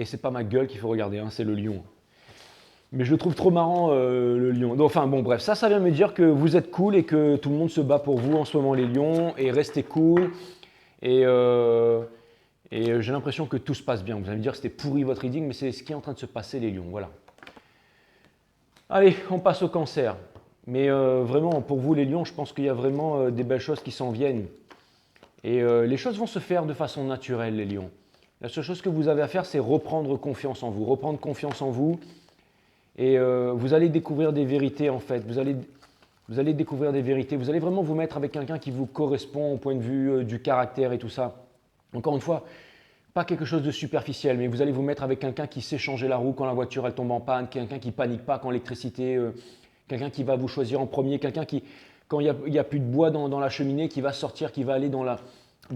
Et c'est pas ma gueule qu'il faut regarder, hein, c'est le lion. Mais je le trouve trop marrant, le lion. Donc, enfin bon, bref, ça vient me dire que vous êtes cool et que tout le monde se bat pour vous en ce moment, les lions, et restez cool. Et, j'ai l'impression que tout se passe bien. Vous allez me dire que c'était pourri votre reading, mais c'est ce qui est en train de se passer, les lions. Voilà. Allez, on passe au cancer. Mais vraiment, pour vous, les lions, je pense qu'il y a vraiment des belles choses qui s'en viennent. Et les choses vont se faire de façon naturelle, les lions. La seule chose que vous avez à faire, c'est reprendre confiance en vous. Reprendre confiance en vous. Et vous allez découvrir des vérités, en fait. Vous allez découvrir des vérités. Vous allez vraiment vous mettre avec quelqu'un qui vous correspond au point de vue du caractère et tout ça. Encore une fois, pas quelque chose de superficiel, mais vous allez vous mettre avec quelqu'un qui sait changer la roue quand la voiture elle tombe en panne, quelqu'un qui panique pas quand l'électricité, quelqu'un qui va vous choisir en premier, quelqu'un qui, quand il y a plus de bois dans la cheminée, qui va sortir, qui va aller dans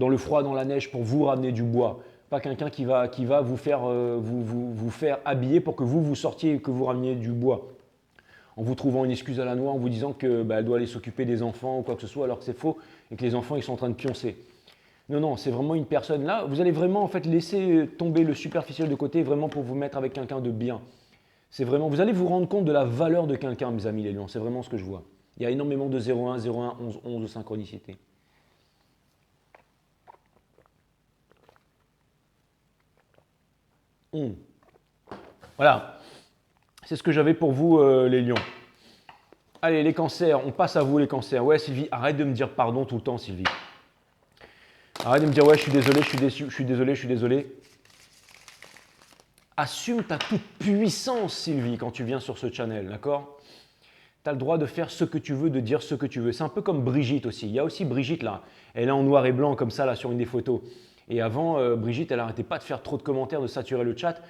le froid, dans la neige pour vous ramener du bois. Pas quelqu'un qui va vous faire, vous faire habiller pour que vous sortiez et que vous rameniez du bois. En vous trouvant une excuse à la noix, en vous disant que elle doit aller s'occuper des enfants ou quoi que ce soit, alors que c'est faux et que les enfants ils sont en train de pioncer. Non, non, c'est vraiment une personne là. Vous allez vraiment en fait laisser tomber le superficiel de côté vraiment pour vous mettre avec quelqu'un de bien. C'est vraiment, vous allez vous rendre compte de la valeur de quelqu'un, mes amis les lions. C'est vraiment ce que je vois. Il y a énormément de 0,1, 0,1, 11, 11 de synchronicité. Voilà, c'est ce que j'avais pour vous les lions. Allez, les cancers, on passe à vous les cancers. Ouais, Sylvie, arrête de me dire pardon tout le temps, Sylvie. Arrête de me dire ouais, je suis désolé, je suis déçu, je suis désolé, je suis désolé. Assume ta toute puissance, Sylvie, quand tu viens sur ce channel, d'accord? Tu as le droit de faire ce que tu veux, de dire ce que tu veux. C'est un peu comme Brigitte aussi. Il y a aussi Brigitte là. Elle est en noir et blanc comme ça là sur une des photos. Et avant, Brigitte, elle n'arrêtait pas de faire trop de commentaires, de saturer le chat.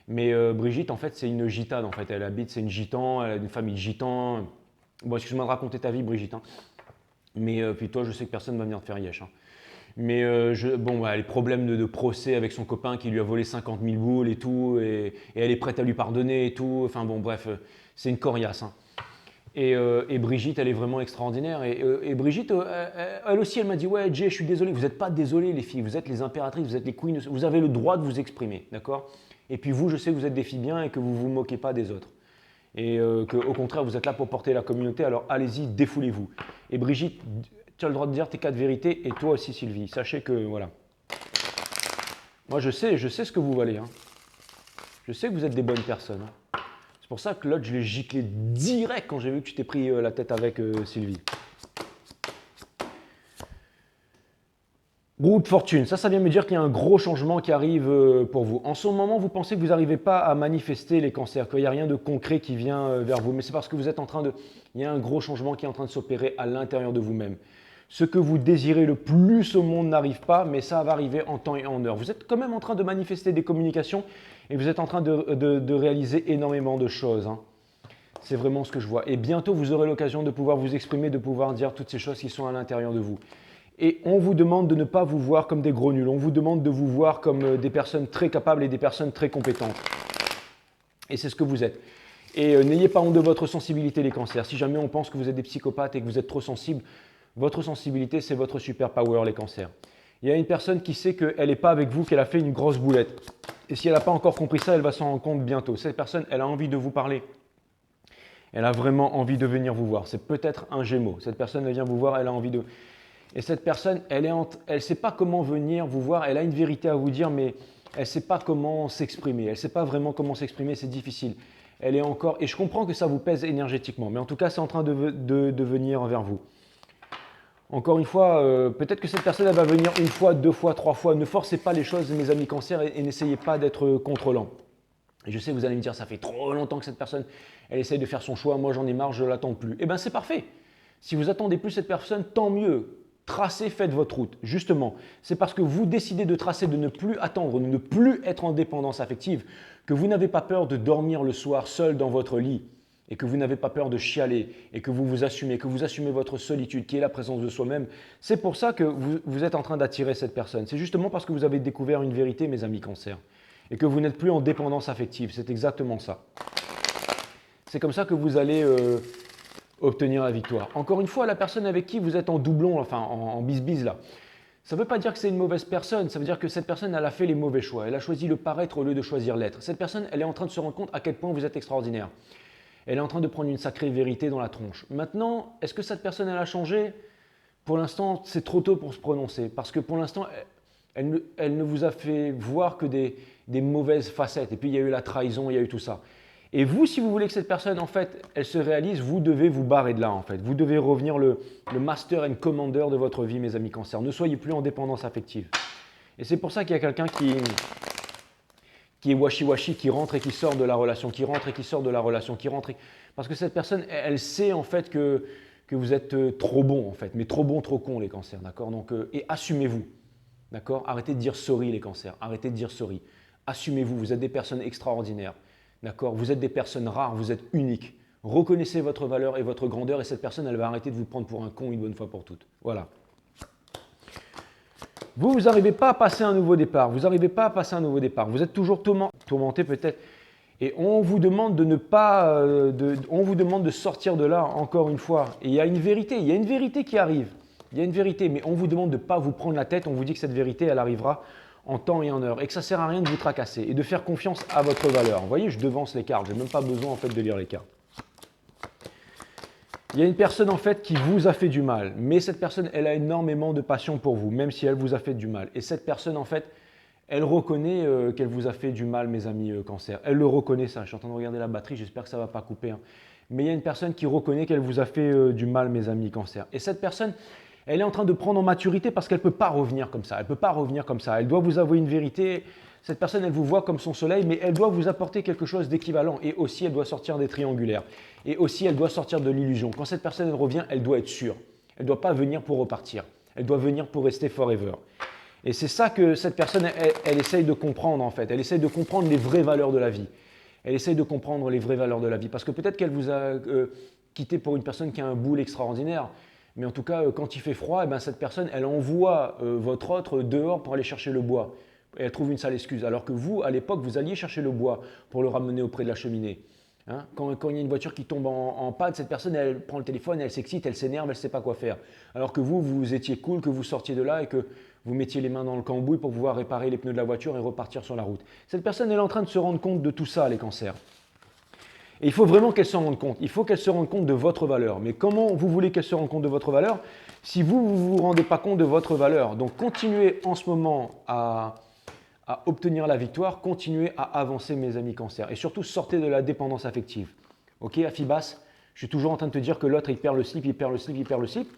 Mais Brigitte, en fait, c'est une gitane. En fait, elle habite, c'est une gitan, elle a une famille de gitans. Bon, excuse-moi de raconter ta vie, Brigitte. Hein. Mais puis toi, je sais que personne ne va venir te faire yesh. Hein. Mais bon, les problèmes de procès avec son copain qui lui a volé 50 000 boules et tout, et elle est prête à lui pardonner et tout. Enfin bon, bref, c'est une coriace. Hein. Et Brigitte, elle est vraiment extraordinaire. Et Brigitte, elle aussi, elle m'a dit, ouais, Jay, je suis désolé. Vous n'êtes pas désolé, les filles. Vous êtes les impératrices, vous êtes les queens. Vous avez le droit de vous exprimer, d'accord? Et puis vous, je sais que vous êtes des filles bien et que vous ne vous moquez pas des autres. Et qu'au contraire, vous êtes là pour porter la communauté. Alors allez-y, défoulez-vous. Et Brigitte, tu as le droit de dire tes 4 vérités. Et toi aussi, Sylvie. Sachez que, voilà. Moi, je sais ce que vous valez. Hein. Je sais que vous êtes des bonnes personnes. Hein. C'est pour ça que l'autre, je l'ai giclé direct quand j'ai vu que tu t'es pris la tête avec Sylvie. Roue de fortune, ça vient me dire qu'il y a un gros changement qui arrive pour vous. En ce moment, vous pensez que vous n'arrivez pas à manifester les cancers, qu'il n'y a rien de concret qui vient vers vous, mais c'est parce que vous êtes en train de... Il y a un gros changement qui est en train de s'opérer à l'intérieur de vous-même. Ce que vous désirez le plus au monde n'arrive pas, mais ça va arriver en temps et en heure. Vous êtes quand même en train de manifester des communications et vous êtes en train de réaliser énormément de choses. Hein. C'est vraiment ce que je vois. Et bientôt, vous aurez l'occasion de pouvoir vous exprimer, de pouvoir dire toutes ces choses qui sont à l'intérieur de vous. Et on vous demande de ne pas vous voir comme des gros nuls. On vous demande de vous voir comme des personnes très capables et des personnes très compétentes. Et c'est ce que vous êtes. Et n'ayez pas honte de votre sensibilité, les cancers. Si jamais on pense que vous êtes des psychopathes et que vous êtes trop sensibles, votre sensibilité, c'est votre super power, les cancers. Il y a une personne qui sait qu'elle n'est pas avec vous, qu'elle a fait une grosse boulette. Et si elle n'a pas encore compris ça, elle va s'en rendre compte bientôt. Cette personne, elle a envie de vous parler. Elle a vraiment envie de venir vous voir. C'est peut-être un Gémeaux. Cette personne, elle vient vous voir, elle a envie de... Et cette personne, elle ne sait pas comment venir vous voir, elle a une vérité à vous dire, mais elle ne sait pas comment s'exprimer. Elle ne sait pas vraiment comment s'exprimer, c'est difficile. Elle est encore, et je comprends que ça vous pèse énergétiquement, mais en tout cas, c'est en train de venir vers vous. Encore une fois, peut-être que cette personne, elle va venir une fois, 2 fois, 3 fois. Ne forcez pas les choses, mes amis cancers, et n'essayez pas d'être contrôlant. Et je sais que vous allez me dire, ça fait trop longtemps que cette personne, elle essaye de faire son choix, moi j'en ai marre, je ne l'attends plus. Eh bien, c'est parfait. Si vous attendez plus cette personne, tant mieux. Tracez, faites votre route. Justement, c'est parce que vous décidez de tracer, de ne plus attendre, de ne plus être en dépendance affective, que vous n'avez pas peur de dormir le soir seul dans votre lit et que vous n'avez pas peur de chialer et que vous vous assumez, que vous assumez votre solitude qui est la présence de soi-même. C'est pour ça que vous êtes en train d'attirer cette personne. C'est justement parce que vous avez découvert une vérité, mes amis cancers, et que vous n'êtes plus en dépendance affective. C'est exactement ça. C'est comme ça que vous allez... obtenir la victoire. Encore une fois, la personne avec qui vous êtes en doublon, enfin en bis-bis là, Ça ne veut pas dire que c'est une mauvaise personne, ça veut dire que cette personne, elle a fait les mauvais choix. Elle a choisi le paraître au lieu de choisir l'être. Cette personne, elle est en train de se rendre compte à quel point vous êtes extraordinaire. Elle est en train de prendre une sacrée vérité dans la tronche. Maintenant, est-ce que cette personne, elle a changé? Pour l'instant, c'est trop tôt pour se prononcer. Parce que pour l'instant, elle ne vous a fait voir que des mauvaises facettes. Et puis, il y a eu la trahison, il y a eu tout ça. Et vous, si vous voulez que cette personne, en fait, elle se réalise, vous devez vous barrer de là, en fait. Vous devez revenir le master and commander de votre vie, mes amis Cancer. Ne soyez plus en dépendance affective. Et c'est pour ça qu'il y a quelqu'un qui est washi-washi, qui rentre et qui sort de la relation, qui rentre et qui sort de la relation, qui rentre. Parce que cette personne, elle sait, en fait, que vous êtes trop bon, en fait. Mais trop bon, trop con, les Cancers, d'accord? Donc, et assumez-vous, d'accord? Arrêtez de dire sorry, les Cancers. Arrêtez de dire sorry. Assumez-vous, vous êtes des personnes extraordinaires. D'accord? Vous êtes des personnes rares, vous êtes uniques. Reconnaissez votre valeur et votre grandeur et cette personne, elle va arrêter de vous prendre pour un con une bonne fois pour toutes. Voilà. Vous n'arrivez pas à passer un nouveau départ. Vous n'arrivez pas à passer un nouveau départ. Vous êtes toujours tourmenté peut-être. Et on vous demande de ne pas, on vous demande de sortir de là encore une fois. Et il y a une vérité qui arrive. Il y a une vérité, mais on vous demande de ne pas vous prendre la tête. On vous dit que cette vérité, elle arrivera en temps et en heure et que ça ne sert à rien de vous tracasser et de faire confiance à votre valeur. Vous voyez, je devance les cartes, je n'ai même pas besoin en fait de lire les cartes. Il y a une personne en fait qui vous a fait du mal, mais cette personne, elle a énormément de passion pour vous, même si elle vous a fait du mal. Et cette personne en fait, elle reconnaît qu'elle vous a fait du mal, mes amis Cancer. Elle le reconnaît ça. Je suis en train de regarder la batterie, j'espère que ça ne va pas couper. Hein. Mais il y a une personne qui reconnaît qu'elle vous a fait du mal, mes amis Cancer. Et cette personne, elle est en train de prendre en maturité parce qu'elle ne peut pas revenir comme ça. Elle ne peut pas revenir comme ça. Elle doit vous avouer une vérité. Cette personne, elle vous voit comme son soleil, mais elle doit vous apporter quelque chose d'équivalent. Et aussi, elle doit sortir des triangulaires. Et aussi, elle doit sortir de l'illusion. Quand cette personne elle revient, elle doit être sûre. Elle ne doit pas venir pour repartir. Elle doit venir pour rester forever. Et c'est ça que cette personne, elle essaye de comprendre en fait. Elle essaye de comprendre les vraies valeurs de la vie. Elle essaye de comprendre les vraies valeurs de la vie. Parce que peut-être qu'elle vous a quitté pour une personne qui a un boule extraordinaire. Mais en tout cas, quand il fait froid, eh ben, cette personne, elle envoie votre autre dehors pour aller chercher le bois. Et elle trouve une sale excuse. Alors que vous, à l'époque, vous alliez chercher le bois pour le ramener auprès de la cheminée. Hein? Quand il y a une voiture qui tombe en panne, cette personne, elle prend le téléphone, elle s'excite, elle s'énerve, elle ne sait pas quoi faire. Alors que vous étiez cool, que vous sortiez de là et que vous mettiez les mains dans le cambouis pour pouvoir réparer les pneus de la voiture et repartir sur la route. Cette personne, elle est en train de se rendre compte de tout ça, les cancers. Et il faut vraiment qu'elle s'en rende compte. Il faut qu'elle se rende compte de votre valeur. Mais comment vous voulez qu'elle se rende compte de votre valeur si vous ne vous rendez pas compte de votre valeur? Donc continuez en ce moment à obtenir la victoire, continuez à avancer, mes amis Cancer. Et surtout, sortez de la dépendance affective. Ok, Afibas, je suis toujours en train de te dire que l'autre, il perd le slip, il perd le slip, il perd le slip.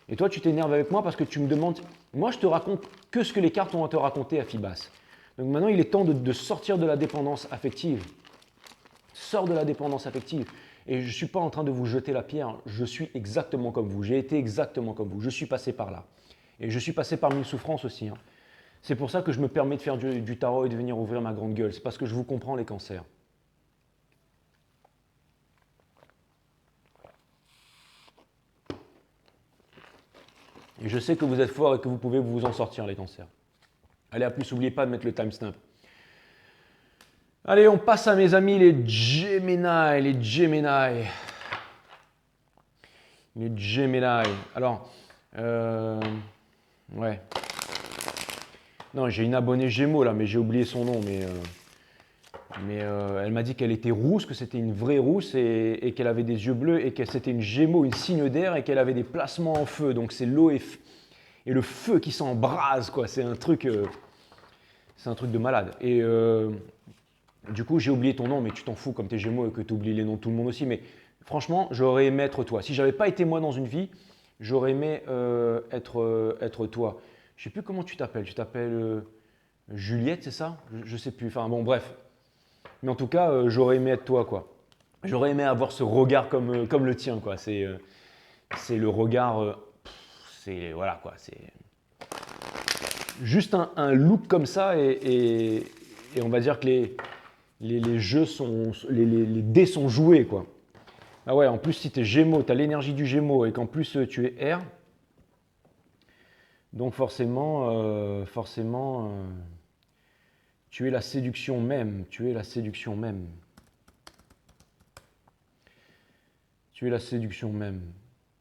Et toi, tu t'énerves avec moi parce que tu me demandes… Moi, je te raconte que ce que les cartes ont à te raconter, Afibas. Donc maintenant, il est temps de sortir de la dépendance affective. Sors de la dépendance affective. Et je ne suis pas en train de vous jeter la pierre. Je suis exactement comme vous. J'ai été exactement comme vous. Je suis passé par là. Et je suis passé par mille souffrances aussi. Hein. C'est pour ça que je me permets de faire du tarot et de venir ouvrir ma grande gueule. C'est parce que je vous comprends, les cancers. Et je sais que vous êtes forts et que vous pouvez vous en sortir, les cancers. Allez, à plus, n'oubliez pas de mettre le timestamp. Allez, on passe à mes amis les Gemini, les Gemini. Les Gemini. Alors, ouais. Non, j'ai une abonnée Gémeaux là, mais j'ai oublié son nom. Mais elle m'a dit qu'elle était rousse, que c'était une vraie rousse et qu'elle avait des yeux bleus et que c'était une Gémeaux, une signe d'air et qu'elle avait des placements en feu. Donc c'est l'eau et le feu qui s'embrase, quoi. C'est un truc de malade. Et du coup, j'ai oublié ton nom, mais tu t'en fous comme t'es Gémeaux et que tu oublies les noms de tout le monde aussi. Mais franchement, j'aurais aimé être toi. Si j'avais pas été moi dans une vie, j'aurais aimé être toi. Je sais plus comment tu t'appelles. Tu t'appelles Juliette, c'est ça? Je sais plus. Enfin bon, bref. Mais en tout cas, j'aurais aimé être toi, quoi. J'aurais aimé avoir ce regard comme le tien, quoi. C'est le regard. C'est voilà, quoi. C'est juste un look comme ça et on va dire que les jeux sont, les dés sont joués, quoi. Ah ouais, en plus, si tu es Gémeaux, tu as l'énergie du Gémeaux et qu'en plus tu es air, donc forcément, tu es la séduction même. Tu es la séduction même. Tu es la séduction même.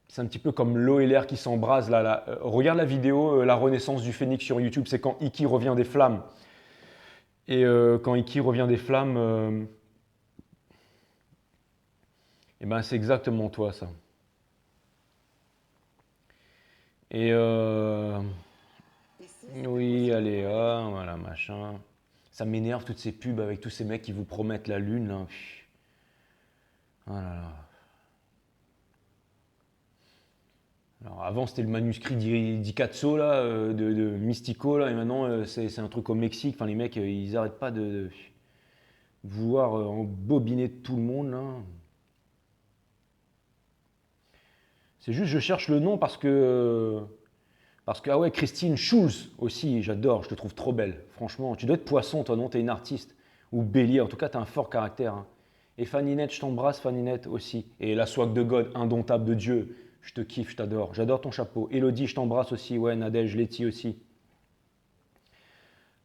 C'est un petit peu comme l'eau et l'air qui s'embrasent. Là. Regarde la vidéo La renaissance du phénix sur YouTube. C'est quand Iki revient des flammes. Et quand Iki revient des flammes, et ben c'est exactement toi ça. Et oui, allez, voilà, machin. Ça m'énerve toutes ces pubs avec tous ces mecs qui vous promettent la lune là. Oh là là. Alors avant c'était le manuscrit d'Icazzo là, de Mystico là, et maintenant c'est un truc au Mexique. Enfin les mecs ils n'arrêtent pas de vouloir embobiner tout le monde là. C'est juste je cherche le nom parce que ah ouais, Christine Schulz aussi, j'adore, je te trouve trop belle. Franchement, tu dois être poisson, toi, non? T'es une artiste. Ou bélier, en tout cas, t'as un fort caractère. Hein. Et Faninette, je t'embrasse, Faninette aussi. Et la swag de God, indomptable de Dieu, je te kiffe, je t'adore. J'adore ton chapeau. Elodie, je t'embrasse aussi. Ouais, Nadège, Letty aussi.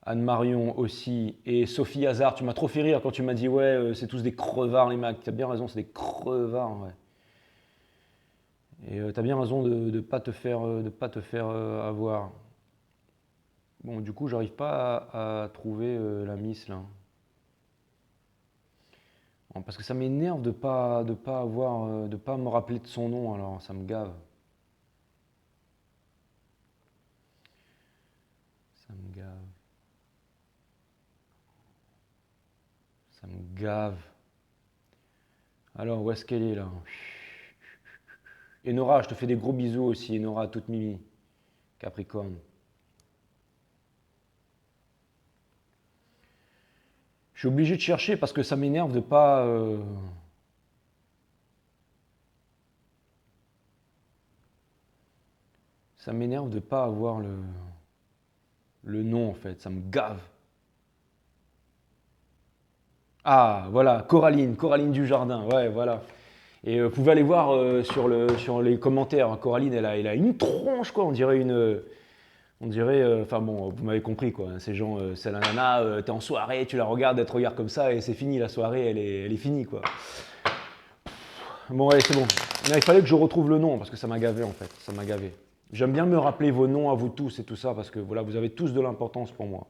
Anne-Marion aussi. Et Sophie Hazard, tu m'as trop fait rire quand tu m'as dit, ouais, c'est tous des crevards, les mecs. T'as bien raison, c'est des crevards, ouais. Et tu as bien raison de ne pas te faire avoir. Bon, du coup, j'arrive pas à trouver la miss là. Bon, parce que ça m'énerve de pas avoir, de pas me rappeler de son nom, alors ça me gave. Ça me gave. Ça me gave. Alors, où est-ce qu'elle est là? Enora, je te fais des gros bisous aussi, Enora, toute mimi. Capricorne. Je suis obligé de chercher parce que ça m'énerve de pas. Ça m'énerve de pas avoir le nom en fait, ça me gave. Ah, voilà, Coraline Dujardin, ouais, voilà. Et vous pouvez aller voir sur les commentaires, Coraline, elle a une tronche, quoi, on dirait, enfin bon, vous m'avez compris, quoi. Ces gens, c'est la nana, t'es en soirée, tu la regardes, elle te regarde comme ça, et c'est fini, la soirée, elle est finie, quoi. Bon, allez, c'est bon. Là, il fallait que je retrouve le nom, parce que ça m'a gavé, en fait, ça m'a gavé. J'aime bien me rappeler vos noms à vous tous et tout ça, parce que voilà, vous avez tous de l'importance pour moi.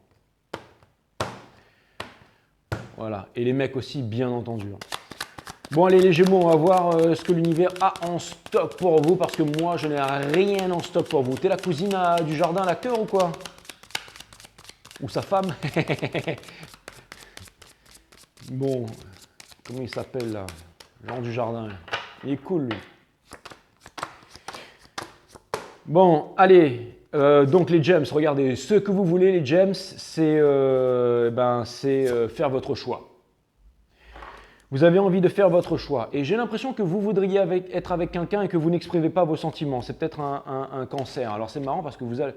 Voilà, et les mecs aussi, bien entendu. Bon, allez les Gémeaux, on va voir ce que l'univers a en stock pour vous, parce que moi, je n'ai rien en stock pour vous. T'es la cousine du jardin, l'acteur, ou quoi? Ou sa femme? Bon, comment il s'appelle, là? Jean du jardin. Il est cool, lui. Bon, allez, donc les gems, regardez, ce que vous voulez, les gems, c'est faire votre choix. Vous avez envie de faire votre choix. Et j'ai l'impression que vous voudriez être avec quelqu'un et que vous n'exprimez pas vos sentiments. C'est peut-être un cancer. Alors c'est marrant parce que vous allez...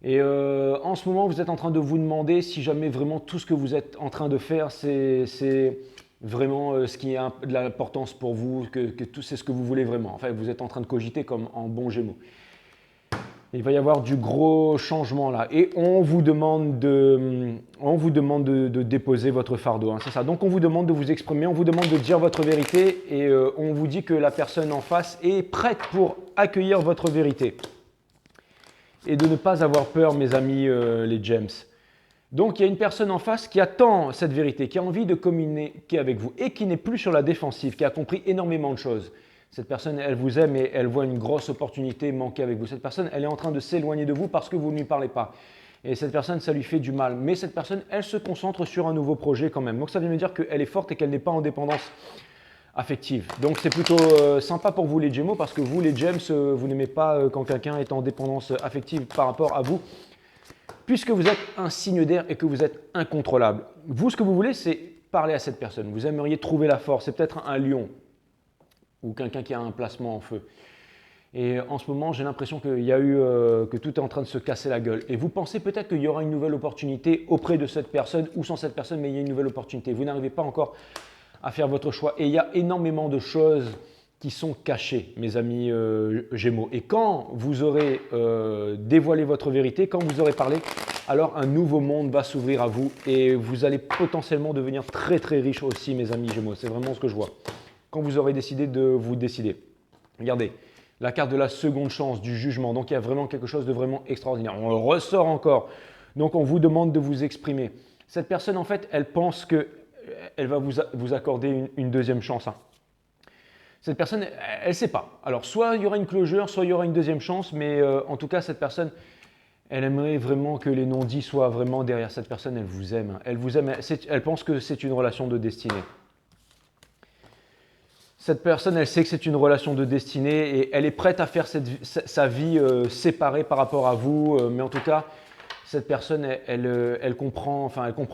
Et en ce moment, vous êtes en train de vous demander si jamais vraiment tout ce que vous êtes en train de faire, c'est vraiment ce qui a de l'importance pour vous, que tout c'est ce que vous voulez vraiment. Enfin, vous êtes en train de cogiter comme en bon Gémeaux. Il va y avoir du gros changement là. Et on vous demande de déposer votre fardeau. Hein, c'est ça. Donc on vous demande de vous exprimer, on vous demande de dire votre vérité et on vous dit que la personne en face est prête pour accueillir votre vérité. Et de ne pas avoir peur, mes amis, les gems. Donc il y a une personne en face qui attend cette vérité, qui a envie de communiquer avec vous et qui n'est plus sur la défensive, qui a compris énormément de choses. Cette personne, elle vous aime et elle voit une grosse opportunité manquer avec vous. Cette personne, elle est en train de s'éloigner de vous parce que vous ne lui parlez pas. Et cette personne, ça lui fait du mal. Mais cette personne, elle se concentre sur un nouveau projet quand même. Donc ça vient me dire qu'elle est forte et qu'elle n'est pas en dépendance affective. Donc c'est plutôt sympa pour vous les Gémeaux parce que vous les Gems, vous n'aimez pas quand quelqu'un est en dépendance affective par rapport à vous. Puisque vous êtes un signe d'air et que vous êtes incontrôlable. Vous, ce que vous voulez, c'est parler à cette personne. Vous aimeriez trouver la force. C'est peut-être un lion ou quelqu'un qui a un placement en feu. Et en ce moment, j'ai l'impression que tout est en train de se casser la gueule. Et vous pensez peut-être qu'il y aura une nouvelle opportunité auprès de cette personne ou sans cette personne, mais il y a une nouvelle opportunité. Vous n'arrivez pas encore à faire votre choix. Et il y a énormément de choses qui sont cachées, mes amis Gémeaux. Et quand vous aurez dévoilé votre vérité, quand vous aurez parlé, alors un nouveau monde va s'ouvrir à vous et vous allez potentiellement devenir très très riche aussi, mes amis Gémeaux. C'est vraiment ce que je vois. Quand vous aurez décidé de vous décider. Regardez, La carte de la seconde chance, du jugement. Donc il y a vraiment quelque chose de vraiment extraordinaire. On le ressort encore. Donc on vous demande de vous exprimer. Cette personne, en fait, elle pense qu'elle va vous accorder une deuxième chance. Hein. Cette personne, elle ne sait pas. Alors soit il y aura une closure, soit il y aura une deuxième chance, mais en tout cas, cette personne, elle aimerait vraiment que les non-dits soient vraiment derrière. Cette personne, elle vous aime. Hein. Elle vous aime. Elle pense que c'est une relation de destinée. Cette personne, elle sait que c'est une relation de destinée et elle est prête à faire sa vie séparée par rapport à vous. Mais en tout cas, cette personne, elle comprend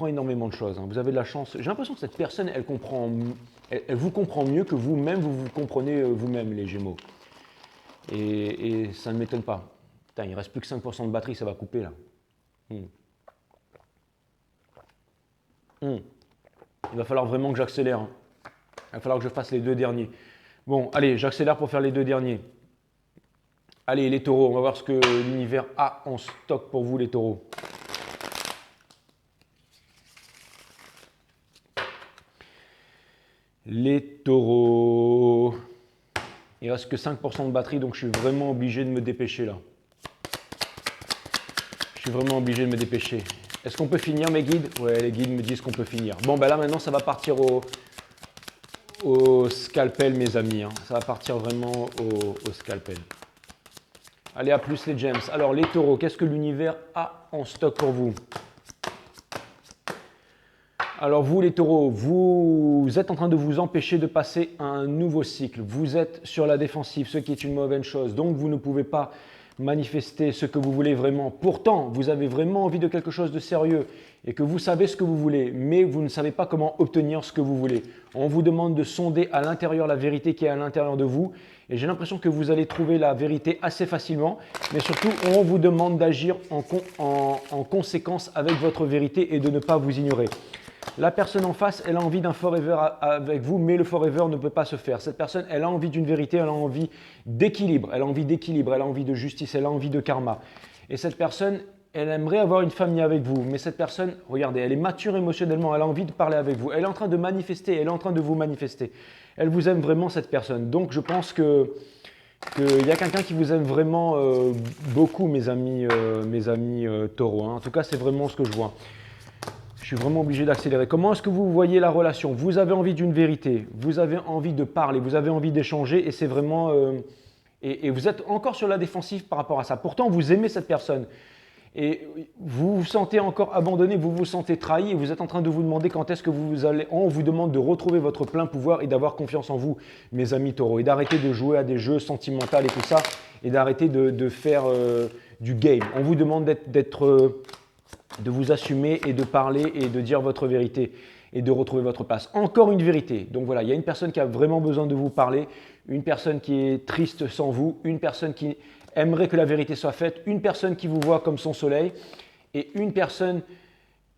énormément de choses. Hein. Vous avez de la chance. J'ai l'impression que cette personne, elle vous comprend mieux que vous-même, vous comprenez vous-même, les Gémeaux. Et ça ne m'étonne pas. Putain, il ne reste plus que 5% de batterie, ça va couper là. Il va falloir vraiment que j'accélère. Hein. Il va falloir que je fasse les 2 derniers. Bon, allez, j'accélère pour faire les 2 derniers. Allez, les taureaux, on va voir ce que l'univers a en stock pour vous, les taureaux. Les taureaux. Il ne reste que 5% de batterie, donc je suis vraiment obligé de me dépêcher là. Je suis vraiment obligé de me dépêcher. Est-ce qu'on peut finir, mes guides? Ouais, les guides me disent qu'on peut finir. Bon, ben là, maintenant, ça va partir au scalpel, mes amis. Hein. Ça va partir vraiment au scalpel. Allez, à plus les gems. Alors, les taureaux, qu'est-ce que l'univers a en stock pour vous? Alors, vous, les taureaux, vous êtes en train de vous empêcher de passer à un nouveau cycle. Vous êtes sur la défensive, ce qui est une mauvaise chose. Donc, vous ne pouvez pas manifester ce que vous voulez vraiment. Pourtant, vous avez vraiment envie de quelque chose de sérieux et que vous savez ce que vous voulez, mais vous ne savez pas comment obtenir ce que vous voulez. On vous demande de sonder à l'intérieur la vérité qui est à l'intérieur de vous et j'ai l'impression que vous allez trouver la vérité assez facilement, mais surtout, on vous demande d'agir en conséquence avec votre vérité et de ne pas vous ignorer. La personne en face, elle a envie d'un forever avec vous, mais le forever ne peut pas se faire. Cette personne, elle a envie d'une vérité, elle a envie d'équilibre, elle a envie de justice, elle a envie de karma. Et cette personne, elle aimerait avoir une famille avec vous, mais cette personne, regardez, elle est mature émotionnellement, elle a envie de parler avec vous, elle est en train de manifester, elle est en train de vous manifester. Elle vous aime vraiment, cette personne. Donc, je pense qu'il y a quelqu'un qui vous aime vraiment beaucoup, mes amis taureaux. Hein. En tout cas, c'est vraiment ce que je vois. Je suis vraiment obligé d'accélérer. Comment est-ce que vous voyez la relation? Vous avez envie d'une vérité, vous avez envie de parler, vous avez envie d'échanger et c'est vraiment… et vous êtes encore sur la défensive par rapport à ça. Pourtant, vous aimez cette personne et vous vous sentez encore abandonné, vous vous sentez trahi et vous êtes en train de vous demander quand est-ce que vous allez… On vous demande de retrouver votre plein pouvoir et d'avoir confiance en vous, mes amis taureaux, et d'arrêter de jouer à des jeux sentimentaux et tout ça et d'arrêter de faire du game. On vous demande de vous assumer et de parler et de dire votre vérité et de retrouver votre place. Encore une vérité. Donc voilà, il y a une personne qui a vraiment besoin de vous parler, une personne qui est triste sans vous, une personne qui aimerait que la vérité soit faite, une personne qui vous voit comme son soleil et une personne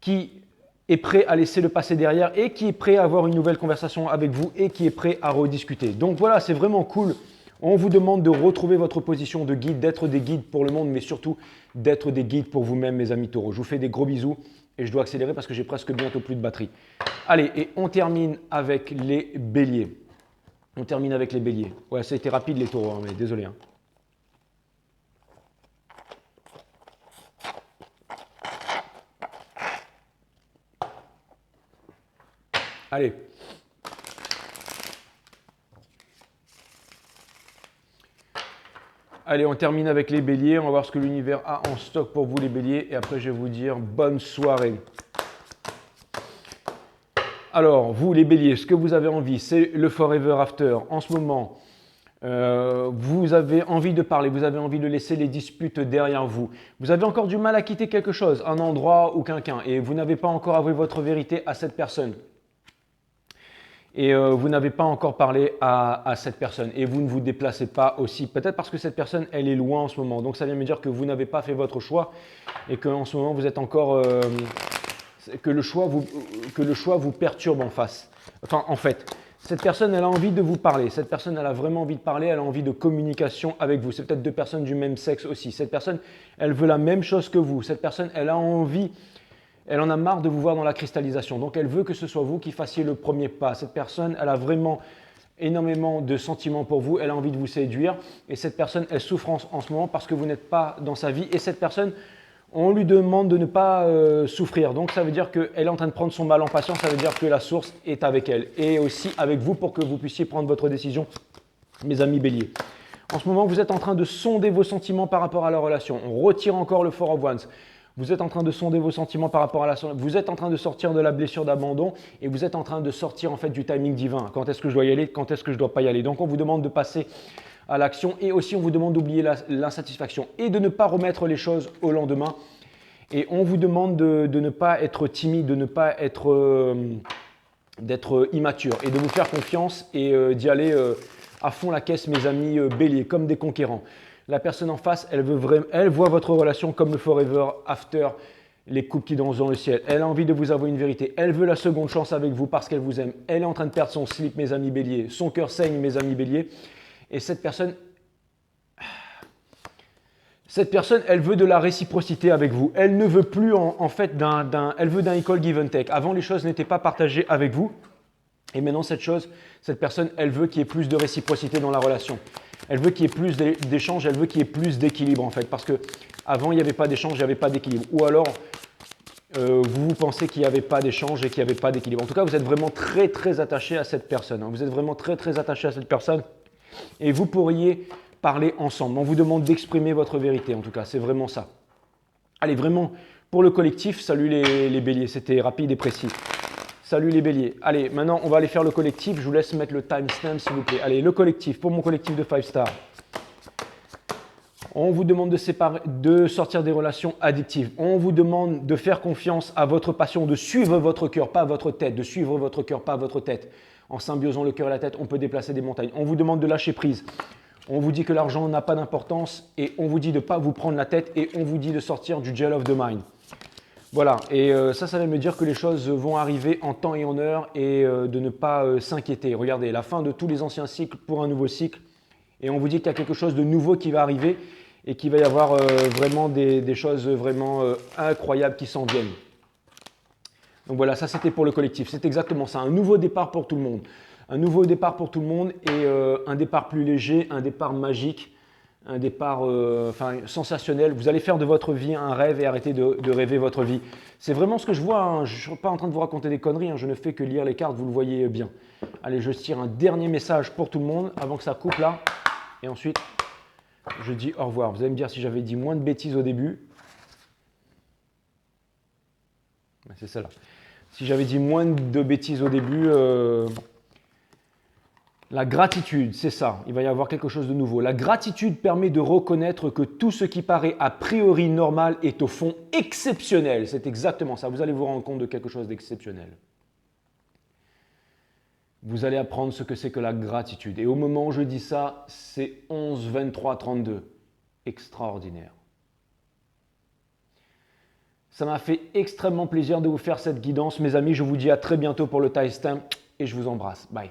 qui est prêt à laisser le passé derrière et qui est prêt à avoir une nouvelle conversation avec vous et qui est prêt à rediscuter. Donc voilà, c'est vraiment cool. On vous demande de retrouver votre position de guide, d'être des guides pour le monde, mais surtout d'être des guides pour vous-même, mes amis taureaux. Je vous fais des gros bisous et je dois accélérer parce que j'ai presque bientôt plus de batterie. Allez, et on termine avec les béliers. On termine avec les béliers. Ouais, ça a été rapide les taureaux, hein, mais désolé. Hein. Allez. Allez, on termine avec les béliers. On va voir ce que l'univers a en stock pour vous, les béliers. Et après, je vais vous dire bonne soirée. Alors, vous, les béliers, ce que vous avez envie, c'est le forever after. En ce moment, vous avez envie de parler, vous avez envie de laisser les disputes derrière vous. Vous avez encore du mal à quitter quelque chose, un endroit ou quelqu'un. Et vous n'avez pas encore avoué votre vérité à cette personne. Et vous n'avez pas encore parlé à cette personne et vous ne vous déplacez pas aussi. Peut-être parce que cette personne, elle est loin en ce moment. Donc, ça vient me dire que vous n'avez pas fait votre choix et qu'en ce moment, vous êtes encore… que le choix vous perturbe en face. Enfin, en fait, cette personne, elle a envie de vous parler. Cette personne, elle a vraiment envie de parler. Elle a envie de communication avec vous. C'est peut-être 2 personnes du même sexe aussi. Cette personne, elle veut la même chose que vous. Cette personne, elle a envie… Elle en a marre de vous voir dans la cristallisation. Donc, elle veut que ce soit vous qui fassiez le premier pas. Cette personne, elle a vraiment énormément de sentiments pour vous, elle a envie de vous séduire et cette personne, elle souffre en ce moment parce que vous n'êtes pas dans sa vie et cette personne, on lui demande de ne pas souffrir. Donc ça veut dire qu'elle est en train de prendre son mal en patience, ça veut dire que la source est avec elle et aussi avec vous pour que vous puissiez prendre votre décision, mes amis béliers. En ce moment, vous êtes en train de sonder vos sentiments par rapport à la relation. On retire encore le Four of Wands. Vous êtes en train de sonder vos sentiments par rapport à la relation. Vous êtes en train de sortir de la blessure d'abandon et vous êtes en train de sortir en fait du timing divin. Quand est-ce que je dois y aller? Quand est-ce que je ne dois pas y aller? Donc on vous demande de passer à l'action et aussi on vous demande d'oublier l'insatisfaction et de ne pas remettre les choses au lendemain. Et on vous demande de ne pas être timide, de ne pas être d'être immature et de vous faire confiance et d'y aller à fond la caisse, mes amis béliers, comme des conquérants. La personne en face, elle voit votre relation comme le forever after, les couples qui dansent dans le ciel. Elle a envie de vous avouer une vérité. Elle veut la seconde chance avec vous parce qu'elle vous aime. Elle est en train de perdre son slip, mes amis béliers. Son cœur saigne, mes amis béliers. Et cette personne, elle veut de la réciprocité avec vous. Elle ne veut plus en fait elle veut d'un equal give and take. Avant, les choses n'étaient pas partagées avec vous. Et maintenant, cette personne, elle veut qu'il y ait plus de réciprocité dans la relation. Elle veut qu'il y ait plus d'échanges, elle veut qu'il y ait plus d'équilibre en fait. Parce qu'avant, il n'y avait pas d'échange, il n'y avait pas d'équilibre. Ou alors, vous pensez qu'il n'y avait pas d'échange et qu'il n'y avait pas d'équilibre. En tout cas, vous êtes vraiment très très attaché à cette personne. Vous êtes vraiment très très attaché à cette personne. Et vous pourriez parler ensemble. On vous demande d'exprimer votre vérité en tout cas. C'est vraiment ça. Allez, vraiment, pour le collectif, salut les béliers. C'était rapide et précis. Salut les béliers. Allez, maintenant, on va aller faire le collectif. Je vous laisse mettre le timestamp, s'il vous plaît. Allez, le collectif, pour mon collectif de 5 stars. On vous demande de sortir des relations addictives. On vous demande de faire confiance à votre passion, de suivre votre cœur, pas votre tête. De suivre votre cœur, pas votre tête. En symbiosant le cœur et la tête, on peut déplacer des montagnes. On vous demande de lâcher prise. On vous dit que l'argent n'a pas d'importance et on vous dit de ne pas vous prendre la tête et on vous dit de sortir du jail of the mind. Voilà, et ça veut me dire que les choses vont arriver en temps et en heure et de ne pas s'inquiéter. Regardez, la fin de tous les anciens cycles pour un nouveau cycle. Et on vous dit qu'il y a quelque chose de nouveau qui va arriver et qu'il va y avoir vraiment des choses vraiment incroyables qui s'en viennent. Donc voilà, ça c'était pour le collectif. C'est exactement ça, un nouveau départ pour tout le monde. Un nouveau départ pour tout le monde et un départ plus léger, un départ magique. Un départ sensationnel. Vous allez faire de votre vie un rêve et arrêter de rêver votre vie. C'est vraiment ce que je vois. Hein. Je ne suis pas en train de vous raconter des conneries. Hein. Je ne fais que lire les cartes, vous le voyez bien. Allez, je tire un dernier message pour tout le monde avant que ça coupe là. Et ensuite, je dis au revoir. Vous allez me dire si j'avais dit moins de bêtises au début. C'est celle-là. Si j'avais dit moins de bêtises au début... La gratitude, c'est ça, il va y avoir quelque chose de nouveau. La gratitude permet de reconnaître que tout ce qui paraît a priori normal est au fond exceptionnel. C'est exactement ça, vous allez vous rendre compte de quelque chose d'exceptionnel. Vous allez apprendre ce que c'est que la gratitude. Et au moment où je dis ça, c'est 11, 23, 32. Extraordinaire. Ça m'a fait extrêmement plaisir de vous faire cette guidance. Mes amis, je vous dis à très bientôt pour le timestamp et je vous embrasse. Bye.